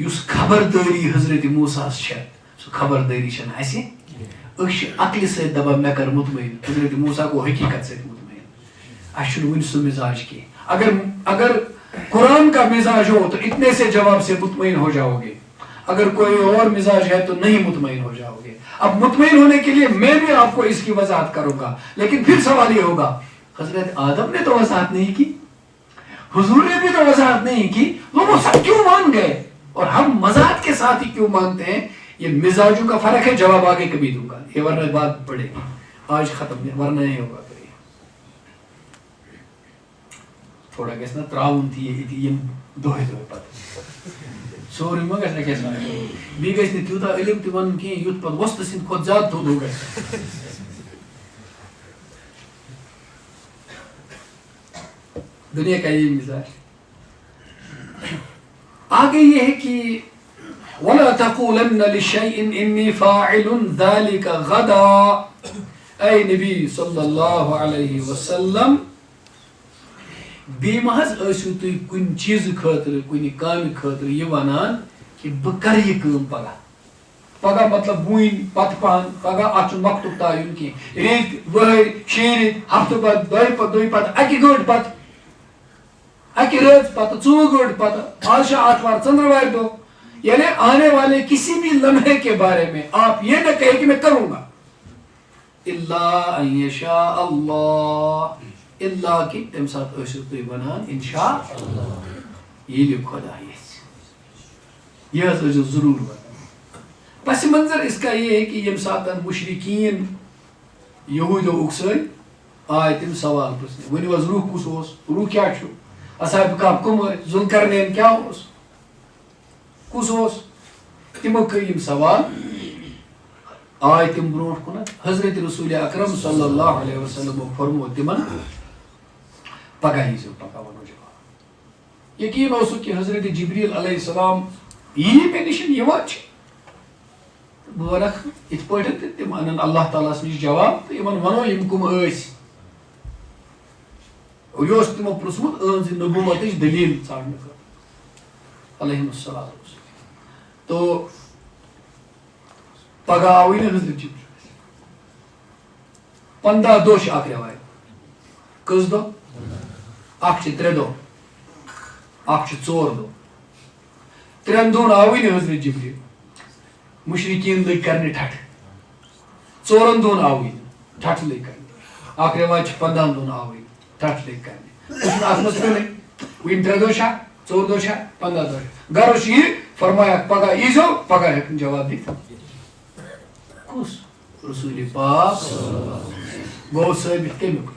یُس خبردٲری حضرت موسیٰ چھےٚ سُہ خبردٲری چھنہٕ اسہِ أسۍ چھِ عقلہِ سۭتۍ دپان مےٚ کر مطمئن حضرت موسیٰ گوٚو حقیقت سۭتۍ مطمئن اسہِ چھُنہٕ وُنہِ سُہ مزاج کینٛہہ. اگر قرآن کا مزاج ہو تو اتنے سے جواب سے مطمئن ہو جاؤ گے اگر کوئی اور مزاج ہے تو نہیں مطمئن ہو جاؤ گے. اب مطمئن ہونے کے لیے میں بھی آپ کو اس کی وضاحت کروں گا لیکن پھر سوال یہ ہوگا حضرت آدم نے تو وضاحت نہیں کی حضور نے بھی تو وضاحت نہیں کی وہ سب کیوں مان گئے اور ہم مزاج کے ساتھ ہی کیوں مانتے ہیں. یہ مزاجوں کا فرق ہے. جواب آگے کبھی دوں گا یہ ورنہ بات بڑھے گی آج ختم ورنہ نہیں ہوگا. تھوڑا گژھِ نا تراوُن تہِ ییٚتہِ یِم دۄہے دۄہے پتہٕ سورُے ما گژھِ نا کیٛاہ چھِ وَنان بیٚیہِ گژھِ نہٕ تیوٗتاہ علم تہِ وَنُن کینٛہہ یُتھ پتہٕ وۄستہٕ سٕنٛدِ کھۄتہٕ زیادٕ تھوٚد گژھِ. دنیا کا یہ مزاج. آگے یہ ہے کہ وَلَا تَقُولَنَّ لِشَيْءٍ إِنِّي فَاعِلٌ ذَلِكَ غَدًا. اے نبی صلی اللہ علیہ وسلم بیٚیہِ ما حظ ٲسِو تُہۍ کُنہِ چیٖزٕ خٲطرٕ کُنہِ کامہِ خٲطرٕ یہِ وَنان کہِ بہٕ کَرٕ یہِ کٲم پگاہ پگاہ مطلب وُنۍ پتہٕ پہن پگاہ اتھ چھُنہٕ وقتُک تعیُن کینٛہہ رٮ۪تۍ ؤہٕرۍ 6 رٮ۪تۍ ہفتہٕ پتہٕ دۄیہِ پتہٕ اکہِ گٲنٛٹہِ پتہٕ اکہِ رٲژ پتہٕ 2 گٲنٛٹہِ پتہٕ آز چھِ آتھوار ژٔنٛدٕروارِ دۄہ یعنی آنے والے کسی بھی لمحے کے بارے میں آپ یہ نہ کہیں کہ میں کروں گا الا ان یشاء اللہ اللہ کہ تمہِ ساتہٕ ٲسِو تُہۍ وَنان انشاء اللہ ییٚلہِ خۄدا یژھِ یہِ حظ ٲسِو ضروٗر وَنان. پس منظر اس کا یہ ہے کہ ییٚمہِ ساتہٕ مشرقین یہوٗدیو اُکسٲے آے تِم سوال پرٛژھنہِ ؤنِو حظ روح کُس اوس روح کیٛاہ چھُ اصحاب کہف کٕم ٲسۍ ذوالقرنین کیٛاہ اوس کُس اوس تِمو کٔرۍ یِم سوال آے تِم برونٛٹھ کُنتھ حضرت رسول اکرم صلی اللہ علیہ وسلمو فرمو تِمن پگاہ ییٖزیو پگاہ وَنو جواب. یقیٖن اوسُکھ کہ حضرت جبریٖل علیہ السلام یی مےٚ نِش یِوان چھِ بہٕ وَنکھ یِتھ پٲٹھۍ تہٕ تِم اَنن اللہ تعالیٰ ہَس نِش جواب تہٕ یِمن وَنو یِم کٕم ٲسۍ اور یہِ اوس تِمو پرٛژھمُت أہٕنٛزِ نبوتٕچ دٔلیٖل ژھانٛڈنہٕ خٲطرٕ علیہم الصلاۃ والسلام. تو پگہہ آوٕے نہٕ حضرت جبریٖل 15 دۄہ چھِ اکھ رٮ۪وایت. کٔژ دۄہ؟ اکھ چھِ 3 دۄہ, اکھ چھِ 4 دۄہ. 3 دۄہن آوٕے نہٕ حضرت جبریٖل. مشرقین لٔگۍ کرنہِ ٹھٹھٕ. 4 دۄہن آوٕے نہٕ, ٹھٹھٕ لٔگۍ کرنہِ. اکھ رٮ۪وایت چھِ 15 دۄہن آوٕے نہٕ, ٹھٹھٕ لٔگۍ کرنہِ. اتھ منٛز پیٚوٕے وٕنۍ 3 دۄہ چھا, 4 دۄہ چھا, 15 دۄہ چھا. غرض چھُ یہِ فرمایکھ پگہہ ییٖزیو, پگہہ ہٮ۪کہِ نہٕ جواب دِتھ. کُس؟ رسول پاک گوٚو ثٲبت کمیُک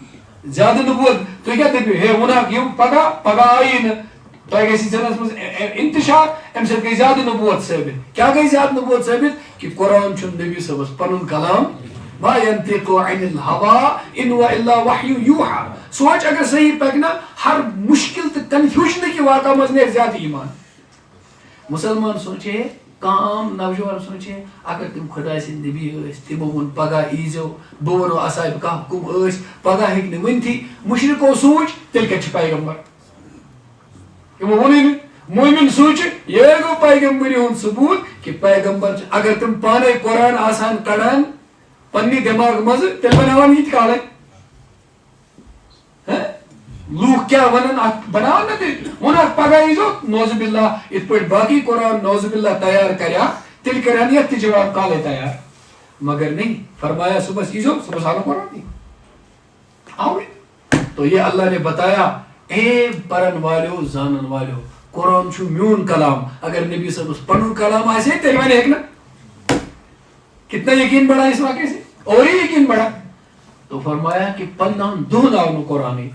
زیادٕ نبوت. تُہۍ کیٛاہ دٔپِو ہے ووٚنکھ یِم پگہہ, پگہہ آیی نہٕ, تۄہہِ گژھِ ذہنس منٛز انتشار, امہِ سۭتۍ گٔے زیادٕ نبوت ثٲبت. کیٛاہ گٔے زیادٕ نبوت ثٲبت؟ کہ قرآن چھُنہٕ نبی صٲبس پنُن کلام, ما ینطق عن الہوا ان هو الا وحی یوحیٰ. سونچ اگر صحیح پکہِ نا, ہر مشکل تہٕ کنفیوژنہٕ کہِ واقعہ منٛز نیرِ زیادٕ ایمان. مسلمان سونچے, کانٛہہ عام نوجوان سونچے, اگر تِم خۄداے سٕنٛدۍ نبی ٲسۍ, تِمو ووٚن پگہہ ییٖزیو, بہٕ وَنو اصحابِ کہف کٕم ٲسۍ, پگہہ ہیٚکہِ نہٕ ؤنتھٕے. مشرقو سوٗنچ, تیٚلہِ کتہِ چھُ پیغمبر؟ یِمو ووٚنُے نہٕ. مومن سوٗنچہِ, یہِ گوٚو پیغمبری ہُنٛد ثبوٗت کہِ پیغمبر چھُ. اگر تِم پانے قرآن آسان کڑان پننہِ دٮ۪ماغہٕ منٛزٕ, تیٚلہِ بناوان یِتہِ کالے. لوٗکھ کیٛاہ وَنن اتھ بناوان نہ تیٚلہِ. ووٚنکھ پگہہ ییٖزیو, نوزٕ باللہ یِتھ پٲٹھۍ باقٕے قرآن نوزٕ باللہ تیار کریٛاکھ, تیٚلہِ کریٛن یتھ تہِ جواب کالے تیار. مگر نہیں, فرمایا صبحس ییٖزیو, صبحس آو نہٕ قرآن آوٕے. تو یہ اللہ نے بتایا, اے پرن والو زانن والو, قرآن چھُ میون کلام. اگر نبی صٲبس پنُن کلام آسہِ ہے تیٚلہِ وَنہِ ہیٚکہِ نہٕ. کتنا یقین بڑھا اس واقعے سے, اور ہی یقین بڑھا. تو فرمایا کہ 15 دۄہن آو نہٕ قرآنٕے.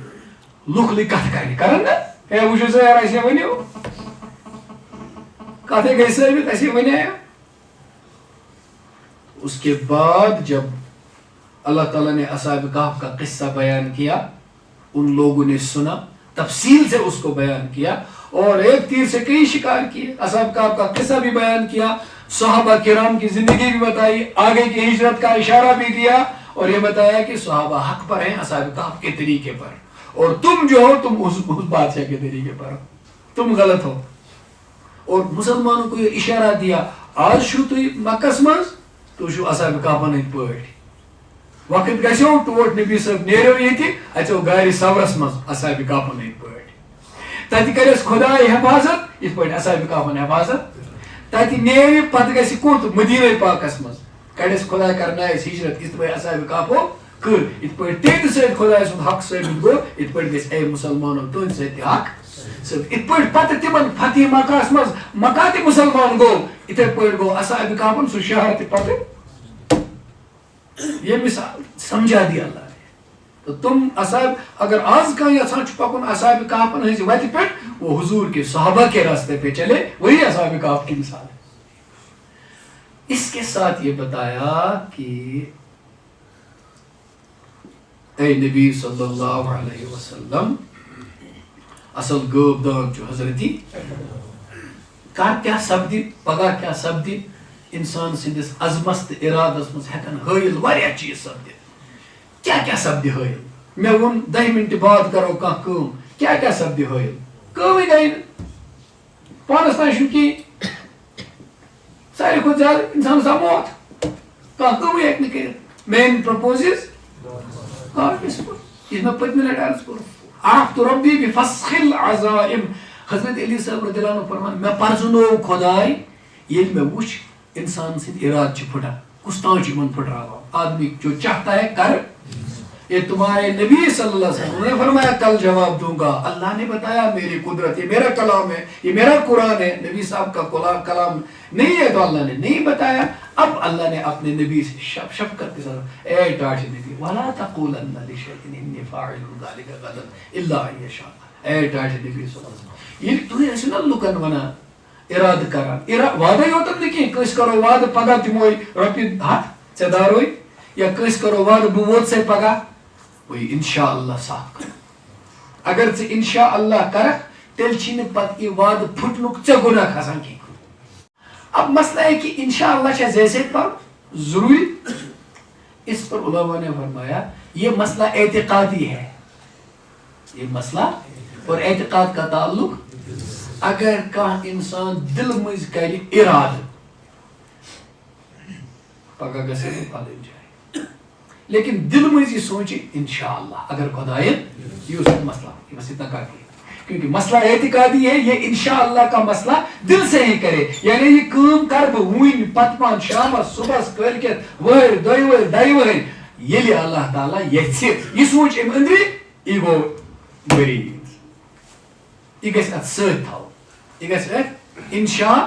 لُکھ لٔگۍ کتھٕ کرنہِ, کرن نا, ہے وٕچھِو سا یار, اَسے ؤنِو, کتھے گٔے ثٲبت, اَسے وَنیٛاو. اس کے بعد جب اللہ تعالیٰ نے اصحاب کہف کا قصہ بیان کیا, ان لوگوں نے سنا, تفصیل سے اس کو بیان کیا, اور ایک تیر سے کئی شکار کیے. اصحاب کہف کا قصہ بھی بیان کیا, صحابہ کرام کی زندگی بھی بتائی, آگے کی ہجرت کا اشارہ بھی دیا, اور یہ بتایا کہ صحابہ حق پر ہیں اصحاب کہف کے طریقے پر, اور تم جو ہو تم اس بادشاہ کے طریقے پر ہو, تم غلط ہو. اور مسلمانوں کو یہ اشارہ دیا, آج چھو تُہۍ مکس منٛز, تُہۍ چھو اصحاب کہفن ہٕنٛدۍ پٲٹھۍ. وقت گژھیو ٹوٹھ نبی صٲب نیرو ییٚتہِ, اژیو گارِ ثورس منٛز اصحاب کہفن ہٕنٛدۍ پٲٹھۍ. تتہِ کریس خۄداے حفاظت یِتھ پٲٹھۍ اصحاب کہفن حفاظت. تتہِ نیرِ پتہٕ گژھِ کوٚت مدیٖنہ پاکس منٛز, کڑیس خۄداے کرنایس ہجرت یِتھ پٲٹھۍ اصحاب کہفو کٔر. یِتھ پٲٹھۍ تِہنٛدِ سۭتۍ خۄداے سُنٛد حق ثٲبت گوٚو, یِتھ پٲٹھۍ گژھِ اے مُسلمانو تُہنٛدِ سۭتۍ تہِ حق ثٲبت. یِتھ پٲٹھۍ پتہٕ تِمن فتح مکہس منٛز مکہ تہِ مُسلمان گوٚو, یِتھے پٲٹھۍ گوٚو اصحاب کہفن سُہ شہر تہِ پتہٕ. یہ مثال سمجھا دی اللہ نے. تو تم اصحاب, اگر آج کا یژھان چھُ پکُن اصحاب کہفن ہٕنٛزِ وتہِ پٮ۪ٹھ, وہ حضور کے صحابہ کے راستے پہ چلے, وہی اصحاب کہف کی مثال ہے. اس کے ساتھ یہ بتایا کہ اے نبی صلی اللہ علیہ وسلم, اصل غٲب دان چھُ حضرتی کر کیٛاہ سپدِ, پگہہ کیٛاہ سپدِ, انسان سندس عزمس تو ارادس مز ہیکن حٲیل واریاہ چیز سپدِتھ. کیٛاہ کیٛاہ سپدِ حٲیل؟ مےٚ ووٚن 10 منٹ بعد کرو کانٛہہ کٲم, کیٛاہ کیٛاہ سپدِ حٲیل؟ کٲمٕے گٔے نہٕ, پانس تام چھُنہٕ کِہیٖنۍ. ساروی کھۄتہٕ زیادٕ انسانس آو موت, کانٛہہ کٲمٕے ہیٚکہِ نہٕ کٔرِتھ. مین پرپوز از گاڈ وِسپر, یُس مےٚ پٔتمہِ لٹہِ عرض کوٚر, عرفت ربی بفسخ العزائم. حضرت علی صاحب رضی اللہ عنہ فرمان, مےٚ پرزنوو خۄداے ییٚلہِ مےٚ وٕچھ انسان سٕنٛدۍ اراد چھِ پھٕٹان, کُس تانۍ چھِ یِمن پھٕٹراوان. آدمی جو چاہتا ہے کر, یہ تمہارے نبی صلی اللہ علیہ وسلم نے فرمایا کل جواب دوں گا. اللہ نے بتایا میری قدرت, یہ میرا کلام ہے, یہ میرا قرآن ہے, نبی صاحب کا کلام نہیں ہے تو اللہ نے نہیں بتایا. اب اللہ نے اپنے نبی سے شفقت کے ساتھ, اے ٹاٹھ نبی, وَلَا تَقُولَنَّ لِشَيْءٍ إِنِّي فَاعِلٌ ذَلِكَ غَدًا إِلَّا أَن يَشَاءَ اللَّهُ. اے ٹاٹھ نبی صلی اللہ علیہ وسلم, ییٚلہِ تُہۍ ٲسِو نا لُکن ونان ارادٕ کران, وعدے یوتن نہٕ کینٛہہ, کٲنٛسہِ کرو وعدٕ پگاہ دِموے رۄپیہِ 100 ژےٚ داروے, یا کٲنٛسہِ کرو وعدٕ بہٕ ووتسے پگاہ, وۄنۍ انشاء اللہ صاف کر. اگر ژٕ انشاء اللہ کرکھ تیٚلہِ چھی نہٕ پتہٕ یہِ وعدٕ پھٕٹنُک ژےٚ گۄناہ کھسان کینٛہہ. اب مسئلہ ہے کہ انشاءاللہ جیسے پر ضروری، اس پر علماء نے فرمایا یہ مسئلہ اعتقادی ہے، یہ مسئلہ اور اعتقاد کا تعلق اگر کان انسان دل مز کر ارادہ پگہ گژھِ پھلن جائے، لیکن دل مز یہ سوچے انشاءاللہ اگر خدائے یہ اس مسئلہ یہ بس اتنا کافی ہے، کیونکہ مسئلہ اعتقادی ہے، یہ انشاءاللہ کا مسئلہ دل سے ہی کرے، یعنی یہ کام کر بہ وین پتمان شام صبح کالکت وہر دۄیہِ وہر ڈائی وہر ییٚلہِ اللہ تعالیٰ یژھِ یہ سوچ ام اندری یہ گو بری، یہ گژھِ اتھ سۭتۍ تھاوُن، یہ گژھِ اتھ انشاء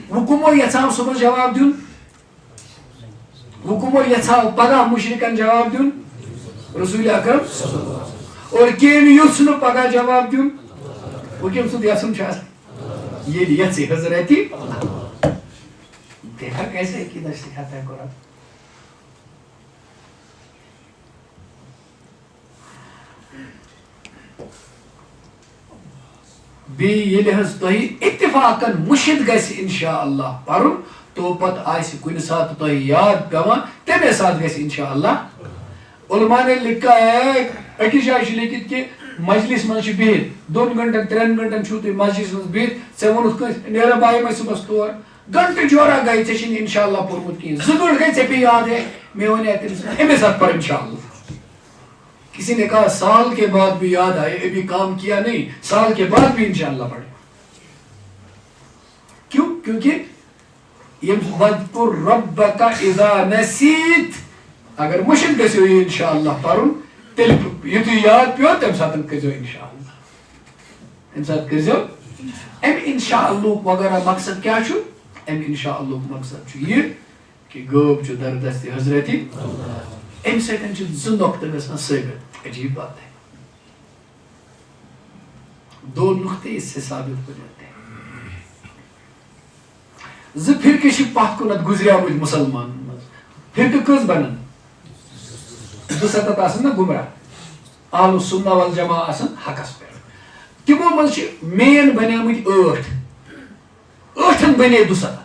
وہ کمو یژھاو صبح جواب دیُن، وہ کمو یژھاو پگہ مشرکن جواب دیُن رسول اکرم اور کیم یوٚژھ نہٕ پگہ جواب دیُن، وہ کم سُنٛد یژھُن چھُ آسان ییٚلہِ یژھِ حضرتی دیکھا کیسے عقیدہ سکھاتا ہے قرآن۔ بیٚیہِ ییٚلہِ حظ تۄہہِ اتفاقن مشد گژھِ انشاءاللہ پرُن تو پتہٕ آسہِ کُنہِ ساتہٕ تۄہہِ یاد پیٚوان تمے ساتہٕ گژھِ انشاءاللہ۔ علماء نے لکھا ہے أکِس جایہِ چھُ لیکھِتھ کہ مجلس منٛز چھِ بِہِتھ 2 گھنٹن 3 گھنٹن چھُو تُہۍ مسجدس منٛز بِہِتھ ژےٚ ووٚنُتھ کٲنٛسہِ نیرا بہٕ آیے صُبحس تور گھنٹہٕ جورا گٔے ژےٚ چھُنہٕ انشاءاللہ پوٚرمُت کِہیٖنۍ 2 گھنٹہٕ گٔے ژےٚ پیٚیہِ یاد ہے مےٚ وَنے تٔمِس اَمے ساتہٕ پر انشاءاللہ۔ کسی نے کہا سال کے بعد بھی یاد آئے ابھی کام کیا نہیں، سال کے بعد بھی انشاءاللہ پڑھے، کیوں؟ کیونکہ وَاذْكُرْ رَبَّكَ إِذَا نَسِيتَ اگر مشد گژھو یہ انشاءاللہ پرُن تیٚلہِ یُتھُے یاد پیٚو تمہِ ساتہٕ کٔرزیٚو انشاءاللہ، تمہِ ساتہٕ کٔرزیٚو۔ امہِ انشاءاللہُک وغیرہ مقصد کیٛاہ چھُ؟ امہِ انشاءاللہُک مقصد چھُ یہِ کہ غٲب چھُ دردست حضرتی امہِ سۭتۍ چھِ 2 نقطہٕ گژھان ثٲبت، عجیب بات ہے، 2 نقطے اس سے ثابت ہو جاتے ہیں۔ 2 فرقہٕ چھِ پتھ کُنتھ گُزریمٕتۍ مُسلمانن منٛز، فرقہٕ کٔژ بنن؟ 2 آسن نا گمراہ، اہل السنہ والجماع آسن حقس پٮ۪ٹھ، تِمو منٛز چھِ مین بنیمٕتۍ 8 بنے 200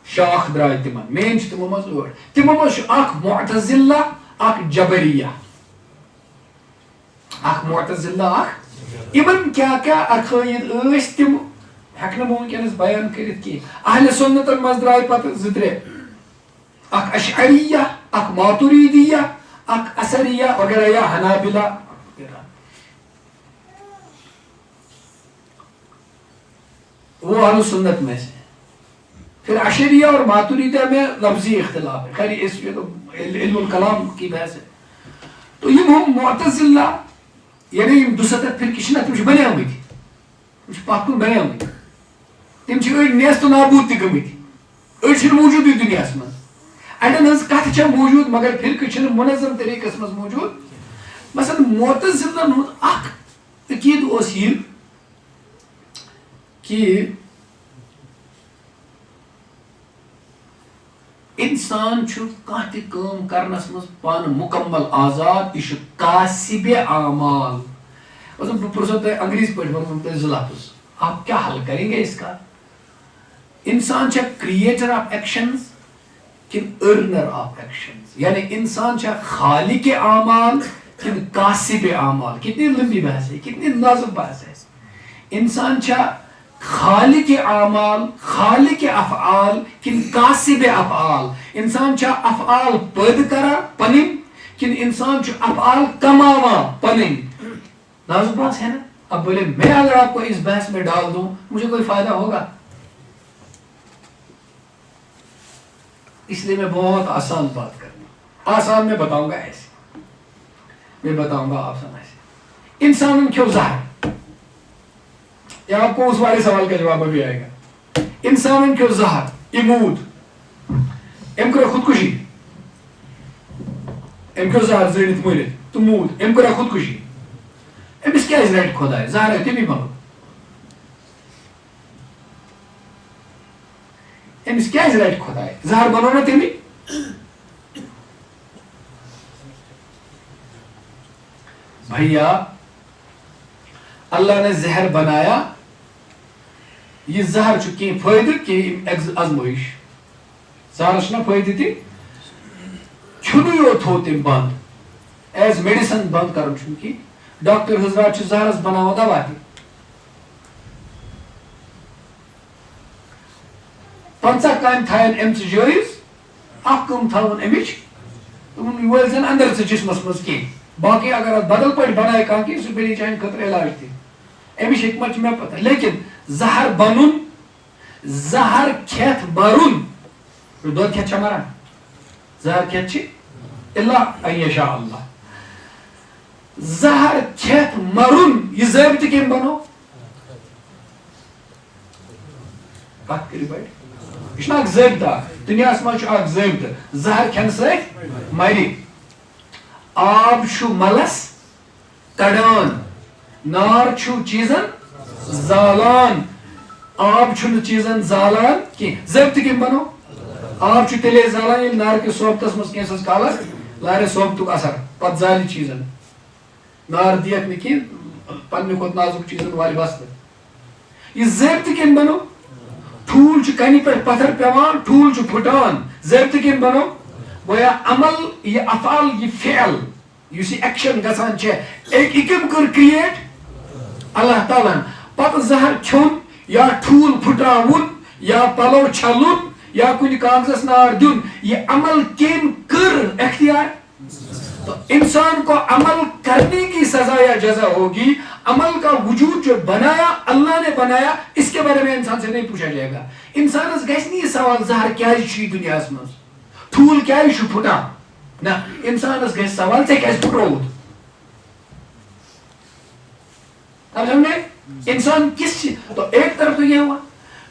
شاخ درائے تمن، مین چھِ تِمو منٛز 8، تِمو منٛز چھُ اکھ معتزلہ اکھ جبریہ، اکھ معتزلہ اکھ یمن کیٛاہ کیٛاہ عقٲیِد ٲسۍ تِم ہٮ۪کہٕ نہٕ بہٕ وٕنکٮ۪نس بیان کٔرِتھ کینٛہہ۔ اہلِ سُنتن منٛز درٛاے پتہٕ 2-3، اکھ اشعریہ اکھ ماتریدیہ اکھ اثریہ وغیرہ یا حنابلہ وغیرہ، وہ اہل سنت میں سے۔ پھر اشعریہ اور ماتریدیہ میں لفظی اختلاف ہے، خیر اس علم الکلام کی بحث ہے۔ تو یم ہم معتزلہ یعنی یم 200 فرقہٕ چھِنہ تِم چھِ بنیمٕتۍ، تِم چھِ پتھ کُن بنیمٕتۍ، تِم چھِ أڑۍ نیست و نابوٗد تہِ گٔمٕتۍ، أڑۍ چھِنہٕ موٗجوٗدٕے دُنیاہس منٛز، اڑٮ۪ن ہٕنٛز کتھ چھےٚ موٗجوٗد مگر فرقہٕ چھِنہٕ منظم طریقس منٛز موٗجوٗد۔ مثلاً معتزلن ہُنٛد اکھ عقیٖدٕ اوس یہِ کہ انسان چھُ کانٛہہ تہِ کٲم کرنس منٛز پانہٕ مکمل آزاد، یہِ چھُ کاسِبِ اعمال۔ بہٕ پرژھو تۄہہِ انگریزی پٲٹھۍ ونہو تۄہہِ 2 لفظ، آپ کیا حل کریں گے اس کا؟ انسان چھا کریٹر آف ایکشنز کن ارنر آف ایکشنز، یعنی انسان چھا خالق اعمال کن کاسب اعمال؟ کتنی لمبی بحث ہے، کتنی نازک بحث ہے۔ انسان چھا خالق اعمال، خالق افعال کن کاسب افعال؟ انسان چھا افعال پٲدٕ کران پنٕنۍ کن انسان چھُ افعال کماوان پنٕنۍ؟ نازک بحث ہے نا۔ اب بولے میں اگر آپ کو اس بحث میں ڈال دوں مجھے کوئی فائدہ ہوگا؟ اس لیے میں بہت آسان بات کروں، آسان میں بتاؤں گا ایسے، میں بتاؤں گا آپ سمجھ۔ انسان کیوں زہر، یا آپ کو اس والے سوال کا جواب ابھی آئے گا۔ انسان کیوں زہر امود ام کرے خودکشی، ام کیوں زہر زڑت مرت تو مود ام کرے خودکشی، امس کیا رٹ خدا ہے زہر ہے تمی بنو، امس کیا رٹ خدا ہے زہر بنو نا تمی۔ بھیا اللہ نے زہر بنایا یہ زہر چھ کی فائدہ کی ازمائش زہر چھنا فائدہ تھی چھنو یوت ہو تم بند ایز میڈیسن بند کرن چھن کی ڈاکٹر حضرات چھ زہرس بناو دوا تھی 50 کام تھائن ام چھ جائز اخ کم تھاون امچ تم ولزن اندر سے جسمس مز کی باقی اگر آپ بدل پہ بنائے کھانا کی سہ بنی چاہیے خطر علاج تھی امچ حکمت میں پتہ لیکن زہر بنن زہر کھیت مرن دود کھیت چھ مران زہر کھیت چھ الا ان یشاء اللہ زہر کھیت مرن یہ ضابطہ کم بنو کت کری بڑ یہ اخ ضابطہ دنیا مجھ اخ ضابطہ زہر کھین ست مری آب چھو ملس کڑان نار چھو چیزن زالان آب چھو چیزن زالان کی ضابطہ کم بنو آب چھو تیلے زالان یہ نار کے صحبتس مز کینسس کالس لارے صحبتک اثر پت زالی چیزن نار دیکھ نکی پنہ کھت نازک چیزن والی بست یہ ضابطہ کم بنو ٹھول چھ کنی پہ پتھر پیوان ٹھول چھ پھٹان ضابطہ کم بنو گویا عمل یہ افعال یہ فعل یس ایکشن گژھان چھ ایک کم کر کریٹ اللہ تعالیٰ پتہ زہر کھیون یا ٹھول پھٹراون یا پلو چھلن یا کن کاغذس نار دن یہ عمل کم کر اختیار تو انسان کو عمل کرنے کی سزا یا جزا ہوگی عمل کا وجود جو بنایا اللہ نے بنایا اس کے بارے میں انسان سے نہیں پوچھا جائے گا انسان گژھِ نہٕ یہ سوال زہر کیا دنیا مز ٹھول کیا پھٹا نہ انسانس گژھِ سوال ژےٚ کیازِ پھٹرووُتھ اب ہم نے انسان کس تو ایک طرف تو یہ ہوا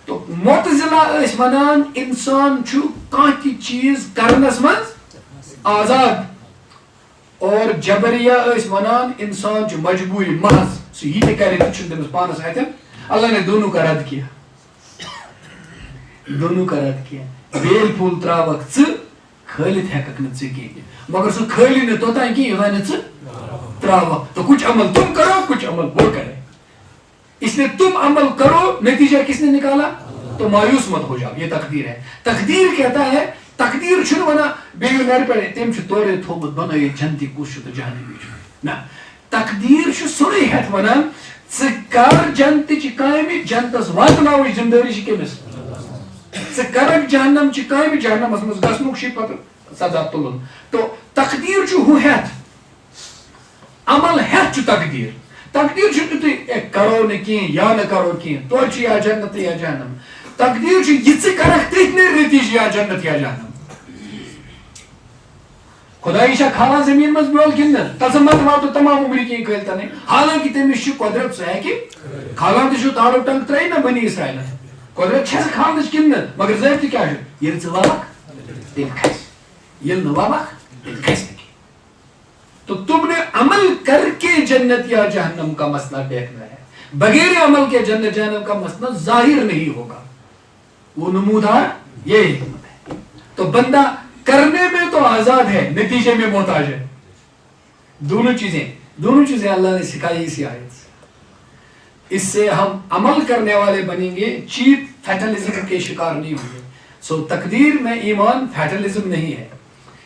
تو معتزلہ ٲسۍ ونان انسان چھُ کانٛہہ تہِ چیز کرنس منٛز آزاد اور جبریہ ٲسۍ ونان انسان چھُ مجبوری محض سُہ یہِ تہِ کرِ تہِ چھُنہٕ تٔمِس پانس اتھن اللہ نے دونوں کا رد کیا دونوں کا رد کیا بیل پھول تراوکھ ژٕ کھٲلِتھ ہیٚککھ نہٕ ژٕ کینٛہہ مگر سُہ کھٲلی نہٕ توٚتانۍ کینٛہہ یوٚتانۍ نہٕ ژٕ تراوکھ تو کچھ عمل تم کرو کچھ عمل وہ کرے اس لیے تم عمل کرو نتیجہ کس نے نکالا تو مایوس مت ہو جاؤ یہ تقدیر ہے تقدیر کہتا ہے تقدیر چھنہ ونان بیٚیہِ نرِ پٮ۪ٹھ تٔمۍ چھُ تورے تھوٚومُت بنٲیِتھ جنتی کُس چھُ تہٕ جہنمی چھُ نہ تقدیر چھُ سورُے ہٮ۪تھ ونان ژٕ کر جنتٕچہِ کامہِ جنتس واتناوٕچ ذمہٕ دٲری چھِ کٔمِس ژٕ کرکھ جہنمچہِ کامہِ جہنمس منٛز گژھنُک چھُے پتہٕ سزا تُلُن تو تقدیر چھُ ہُہ ہٮ۪تھ عمل ہٮ۪تھ چھُ تقدیر تقدیر چھُنہٕ تُہۍ کرو نہٕ کینٛہہ یا نہٕ کرو کینٛہہ توتہِ چھُ یا جنت تہٕ یا جہنم تقدیر چھُ یہِ ژٕ کرکھ تٔتھۍ نیرِ نتیجہِ یا جنت یا جہنم خدائی چھا کھانا زمین مز بیول کِنہٕ تل سا مت واتو تمام عمری کینٛہہ کٲلۍ حالانکہ تٔمِس چھُ قۄدرت سُہ ہیٚکہِ کھالان تہِ چھُ تارو ٹنگ ترٛٲیِتھ نہ بنی اسرائیلن قۄدرت چھےٚ سۄ کھالنٕچ کِنہٕ مگر ضٲبطہٕ کیٛاہ چھُ ییٚلہِ ژٕ وَوکھ تیٚلہِ کھسہِ ییٚلہِ نہٕ وَوکھ تیٚلہِ کھسہِ نہٕ کینٛہہ تو تم نے عمل کر کے جنت یا جہنم کا مسئلہ دیکھنا ہے بغیر عمل کے جنت جہنم کا مسئلہ ظاہر نہیں ہوگا وہ نمودار یہ حکمت ہے تو بندہ کرنے میں تو آزاد ہے نتیجے میں محتاج ہے دونوں چیزیں اللہ نے سکھائی اسی آیت سے اس سے ہم عمل کرنے والے بنیں گے چیپ فیٹلزم کے شکار نہیں ہوں گے سو تقدیر میں ایمان فیٹلزم نہیں ہے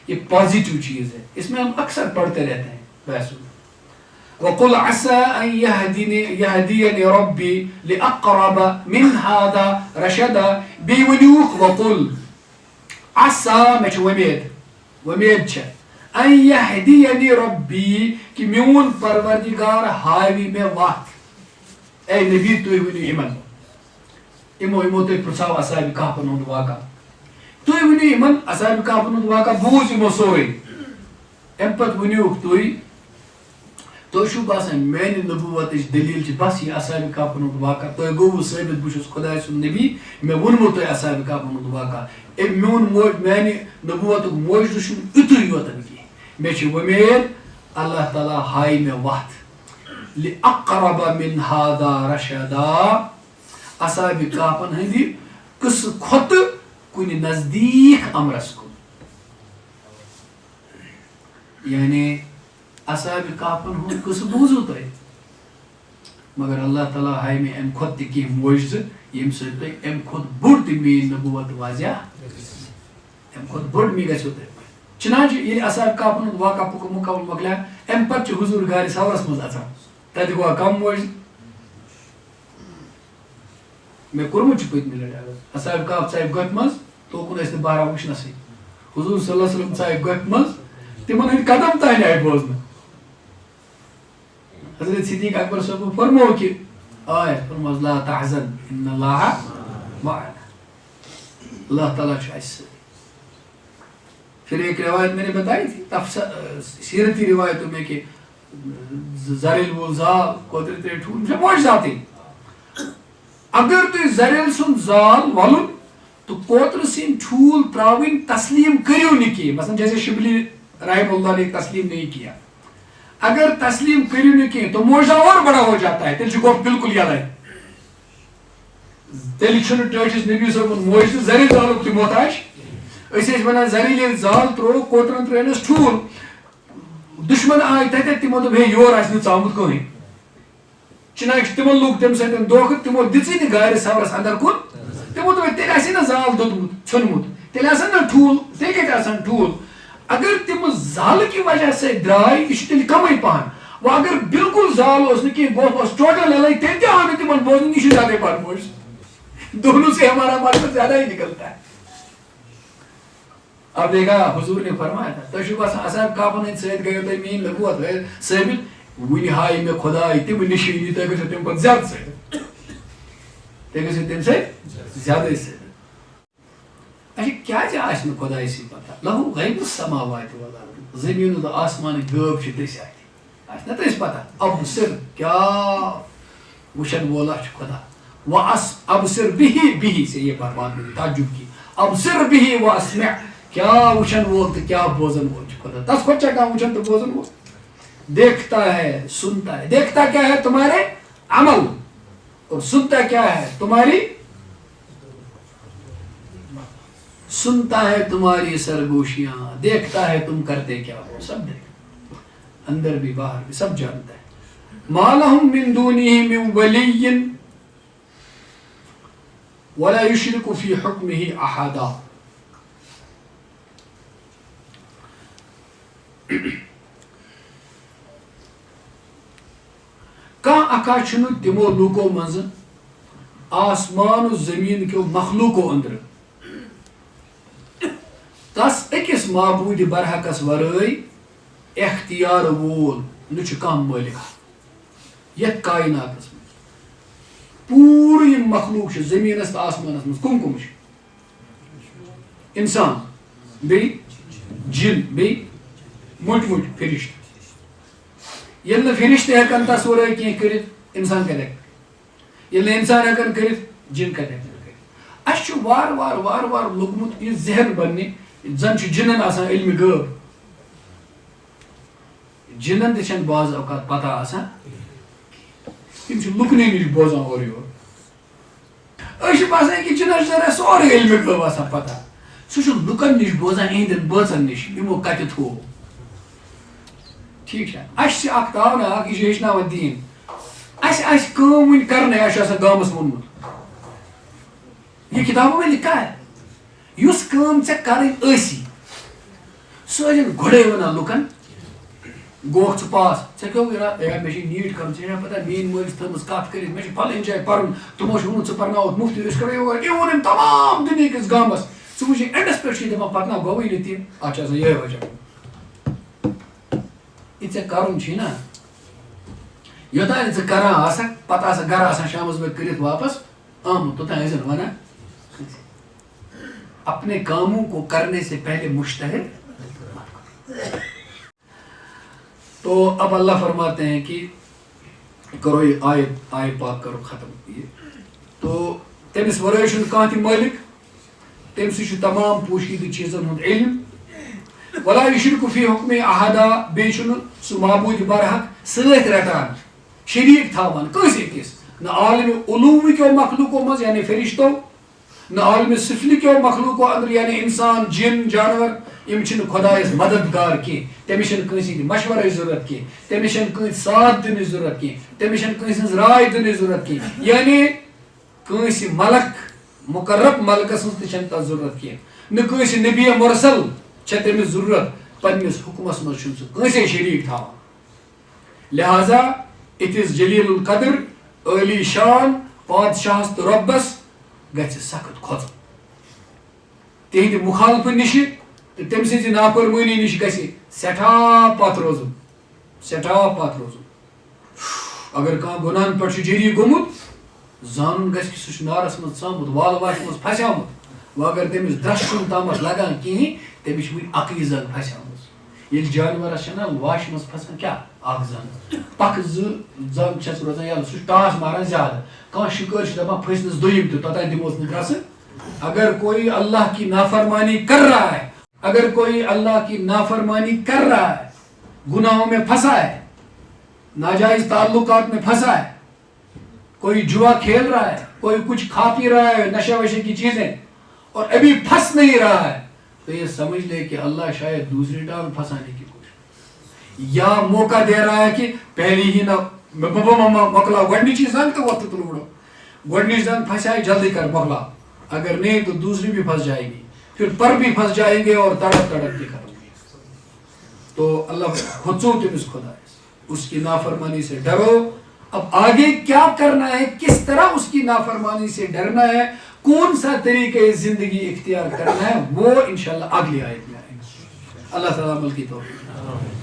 یہ پازیٹیو چیز ہے اس میں ہم اکثر پڑھتے رہتے ہیں بحث وَقُلْ عَسَىٰ أَن يَهْدِيَنِ رَبِّي لِأَقْرَبَ مِنْ هَذَا رَشَدًا بیٚیہِ وَقُلْ عَسَىٰ مےٚ چھِ وۄمید چھےٚ أن يَهْدِيَنِ رَبِّي کہ میون پروردگار ہاوِ مےٚ وَتھ اے نبی تُہۍ ؤنِو یِمو تُہۍ پرٛژھاو اصحابِ کہفن ہُنٛد واقعہ تُہۍ ؤنِو یِمن اصحابِ کہفن ہُنٛد واقعہ بوٗز یِمو سورُے اَمہِ پتہٕ ؤنِوُکھ تُہۍ چھُو باسان میانہِ نبوتٕچ دلیٖل چھِ بس یہِ اصحابِ کہفن ہُنٛد واقعہ تۄہہِ گوٚوُ ثٲبت بہٕ چھُس خۄداے سُنٛد نبی مےٚ ووٚنمو تۄہہِ اصحابِ کہفن ہُنٛد واقعہ میون میانہِ نبوتُک موجوٗدٕ چھُنہٕ یُتُے یوتن کینٛہہ مےٚ چھِ وۄمید اللہ تعالیٰ ہایہِ مےٚ وتھ لِأَقْرَبَ مِنْ هَذَا رَشَدًا اصحابِ کہفن ہٕنٛدِ قٕصہٕ کھۄتہٕ کُنہِ نزدیٖک امرس کُن یعنی اصحابِ کہفن ہُنٛد قٕصہٕ بوٗزوٕ تۄہہِ مگر اللہ تعالیٰ ہائی میں ام کھت تہ کی معجزہ یم سۭتۍ تۄہہِ ام کھت بوٚڑ تہِ میٲنۍ نبوت واضح ام کھت بوٚڑ می گژھیو تۄہہِ چنانچہ ییٚلہِ اصحاب کہفن ہُنٛد واقعہ مکمل مۄکلیو ام پتہٕ چھُ حضوٗر غارِ ثورس منٛز اژان تتہِ گوٚوا کم معجزٕ مےٚ کوٚرمُت چھُ پٔتمہِ لٹہِ اگر اصحاب کہف ژاے گۄپھِ منٛز توکُن ٲسۍ نہٕ بہرحال وٕچھنسٕے حضوٗر صلی اللہ علیہ وسلم ژاے گۄپھِ منٛز تِمن ہٕنٛدۍ قدم تانۍ آیہِ بوزنہٕ حضرت صدیق اکبر صٲبو فرمو کہ آیت فرموز لا تحزن ان اللہ معنا اللہ تعالیٰ چھُ اَسہِ سۭتۍ پھر ایک روایت میں نے بتائی تھی سیرتی روایتوں میں کہ زریل وول زال کوتر ترے ٹھول مجھے معجزات ہیں اگر تو زریل سن زال ولن تو کوتر سن ٹھول تراوین تسلیم کریو نہیں کی مثلا جیسے شبلی رحم اللہ نے تسلیم نہیں کیا اگر تسلیم کریو نہیں کی تو معجزہ اور بڑا ہو جاتا ہے تیل گو بالکل یاد ہے تیل چھنہ ٹٲٹھِس نبی صٲبُن معجزہ زریل زالُک تہِ محتاج أسۍ ٲسۍ وَنان زریل ییٚلہِ زال ترٛوو کوترن ترٛٲونَس ٹھوٗل دُشمن آے تَتٮ۪تھ تِمو دوٚپ ہے یور آسہِ نہٕ ژامُت کٕہٕنۍ چنانچہ تِمن لوٚگ تَمہِ سۭتۍ دھوکہٕ تِمو دِژٕے نہٕ گارِ ثورس اندر کُن تِمو دوٚپ تیٚلہِ آسہِ نہ زال دوٚدمُت ژھیوٚنمُت تیٚلہِ آسن نہ ٹھوٗل تیٚلہِ کتہِ آسن ٹھوٗل اگر تِم زالہٕ کہِ وجہ سۭتۍ درٛاے یہِ چھُ تیٚلہِ کمٕے پہن وۄنۍ اگر بالکل زال اوس نہٕ کینٛہہ گوٚو اوس ٹوٹل یلے تیٚلہِ تہِ آو نہٕ تِمن بوزنہٕ یہِ چھُ زیادے بڑ معجزٕ دونوں سے ہمارا مطلب زیادہ ہی نکلتا ہے اب دیکھا حضور نے فرمایا تھا تُہۍ چھُو باسان اصحاب کہفن ہٕنٛدۍ سۭتۍ گٔیو تۄہہِ میٲنۍ نبوت ثٲبت وُنہِ ہایہِ مےٚ خۄداے تِم نِشٲنی تۄہہِ گٔژھِو تَمہِ پتہٕ زیادٕ ثٲبت تُہۍ گٔژھِو تَمہِ سۭتۍ زیادے ثٲبت اچھا کیٛازِ آسہِ نہٕ خۄداے سٕے پتہ لہو غیب السماوات والارض زٔمیٖن تہٕ آسمانٕکۍ غٲب چھِ دٔسۍ اَتہِ آسہِ نہ تٔسۍ پتہ ابصر کیٛاہ وٕچھن وولا چھُ خۄدا ابصر بِہی سے یہ بات تعجب کی ابصر بِہی واسمع کیا وچھن وول تو کیا بوزن وول خدا تس کھوت چکا وچھن تو بوزن وول دیکھتا ہے سنتا ہے دیکھتا کیا ہے تمہارے عمل اور سنتا کیا ہے تمہاری سنتا ہے تمہاری سرگوشیاں دیکھتا ہے تم کرتے کیا ہو سب دیکھ اندر بھی باہر بھی سب جانتا ہے ما لہم من دونہ من ولی ولا یشرک فی حکمہ احدا کان اکا چھنہ تمو لوکو مز آسمان و زمین کیو مخلوقو اندر تس اکس معبود برحقس ورٲے اختیار وول نہ چھ کانٛہہ مٲلک یتھ کائناتس مز پوٗرٕ یِم مخلوق چھ زمینس تو آسمانس مز کم چھ انسان بیٚیہِ جن بیٚیہِ مُٹۍ مُٹۍ فرشت ییٚلہِ نہٕ فرشت ہیٚکن تس ورٲے کینٛہہ کٔرِتھ انسان کتہِ ہیٚکہِ ییٚلہِ نہٕ انسان ہیٚکن کٔرِتھ جن کتہِ ہیٚکن کٔرِتھ اسہِ چھُ وارٕ وارٕ لوٚگمُت یہِ ذہن بننہِ زن چھُ جنن آسان علمِ غٲب جنن تہِ چھنہٕ بعض اوقات پتہ آسان تِم چھِ لُکنٕے نِش بوزان اورٕ یورٕ أسۍ چھِ باسان کہِ جنن چھُ سورُے علمِ غٲب آسان پتہ سُہ چھُ لُکن نِش بوزان اِہنٛدٮ۪ن بٲژن نِش یِمو کتہِ تھوٚو ٹھیک ہے اَسہِ چھِ اکھ تاونا اکھ یہِ چھُ ہیٚچھناوان دیٖن اَسہِ آسہِ کٲم وٕنہِ کرنے اَسہِ چھُ آسان گامس ووٚنمُت یہ کتابوں میں لکھا ہے یُس کٲم ژےٚ کرٕنۍ ٲسی سُہ ٲسِن گۄڈے ونان لُکن گوٚوکھ ژٕ پاس ژےٚ کیٛاہ ارادٕ ہے مےٚ چھِ نیٖٹ کرُن ژےٚ چھےٚ پتہ میٛٲنۍ مٲلۍ چھِ تھٲومٕژ کتھ کٔرِتھ مےٚ چھِ پھلٲنۍ جایہِ پرُن تِمو چھُ ووٚنمُت ژٕ پرناوکھ مُفتی أسۍ کرو یور یہِ ووٚنُن تمام دُنہِکِس گامس ژٕ وٕچھ اینڈس پٮ۪ٹھ چھِ دپان پتہٕ نا گوٚوٕے نہٕ تہِ اتھ چھِ آسان یِہوٚے وجہ یہِ ژےٚ کرُن چھُے نا یوٚتانۍ ژٕ کران آسکھ پتہٕ آسکھ گرٕ آسان شامس بٲگۍ کٔرِتھ واپس آمُت توٚتانۍ ٲسۍ زن ونان اپنے کاموں کو کرنے سے پہلے مشتہر تو اب اللہ فرماتے ہیں کہ کرو یہ آیت پاک کرو ختم یہ تو تمس ورٲے چھُنہٕ کانٛہہ تہِ مٲلک تٔمۍ سٕے چھُ تمام پوشیدہ چیٖزن ہُنٛد علم ولا یشرک فی حکمہ احدا بیٚیہِ چھُنہٕ سُہ معبوٗدِ برحق سۭتۍ رٹان شریٖک تھاوان کٲنٛسہِ أکِس نہ عالمِ علوٗوٕکیو مخلوٗقو منٛز یعنی فرشتو نہ عالم سفلی کیو مخلوقو اندر یعنی انسان جن جانور یم چھن خدایس مددگار کی تمس چھن کنسی مشورہ ضرورت کی تمس چھن کنس ساتھ دن ضرورت کی تمس چھن کنس رائے دن ضرورت کی یعنی کنسی ملک مقرب ملکس مز چھن تا ضرورت کی نہ کنسی نبی مرسل چھ تمس ضرورت پنس حکمس مز چھن سہ کنسی شریک تھاوان لہذا اٹ از جلیل القدر عالی شان بادشاہس تو ربس گژھِ سخت کھوژُن تہندِ مخالفہٕ نِش تہٕ تٔمۍ سٕنٛزِ نافرمٲنی نِش گژھِ سٮ۪ٹھاہ پتھ روزُن سٮ۪ٹھاہ پتھ روزُن اگر کانٛہہ گۄناہن پٮ۪ٹھ چھُ جٔری گوٚمُت زانُن گژھِ کہِ سُہ چھُ نارس منٛز ژامُت والہٕ واش منٛز پھسیومُت وۄنۍ اگر تٔمِس دَچھ چھُنہٕ تامَتھ لگان کِہیٖنۍ تٔمِس چھِ وٕنہِ اَکٕے زنٛگ پھسیمٕژ ییٚلہِ جانورس چھےٚ نا واشہِ منٛز پھسان کیٛاہ اکھ زنٛگ پکھ زٕ زنٛگ چھس روزان یَلہٕ سُہ چھُ ٹاس ماران زیادٕ کانٛہہ شِکٲرۍ چھُ دپان پھٔسنَس دوٚیِم تہِ توٚتانۍ دِموس نہٕ گرٛسہٕ اگر کوئی اللہ کی نافرمانی کر رہا ہے اگر کوئی اللہ کی نافرمانی کر رہا ہے گناہوں میں پھنسا ہے ناجائز تعلقات میں پھنسا ہے کوئی جوا کھیل رہا ہے کوئی کچھ کھا پی رہا ہے نشہ وشے کی چیزیں اور ابھی پھنس نہیں رہا ہے تو یہ سمجھ لے کہ اللہ شاید دوسری ٹانگ پھنسانے کی کوشش یا موقع دے رہا ہے کہ پہلی ہی نہ مکلا گۄڈنِچی زنگ تو وقت تلوڑو گۄڈنِچ زنگ پھنسائے جلدی کر مکلا اگر نہیں تو دوسری بھی پھنس جائے گی پھر پر بھی پھنس جائیں گے اور تڑپ تڑپ کے کریں گے تو اللہ کھوژو تمس خدا اس کی نافرمانی سے ڈرو اب آگے کیا کرنا ہے کس طرح اس کی نافرمانی سے ڈرنا ہے کون سا طریقہ زندگی اختیار کرنا ہے وہ انشاءاللہ اگلی آیت میں آئے گا اللہ تعالیٰ عمل کی توفیق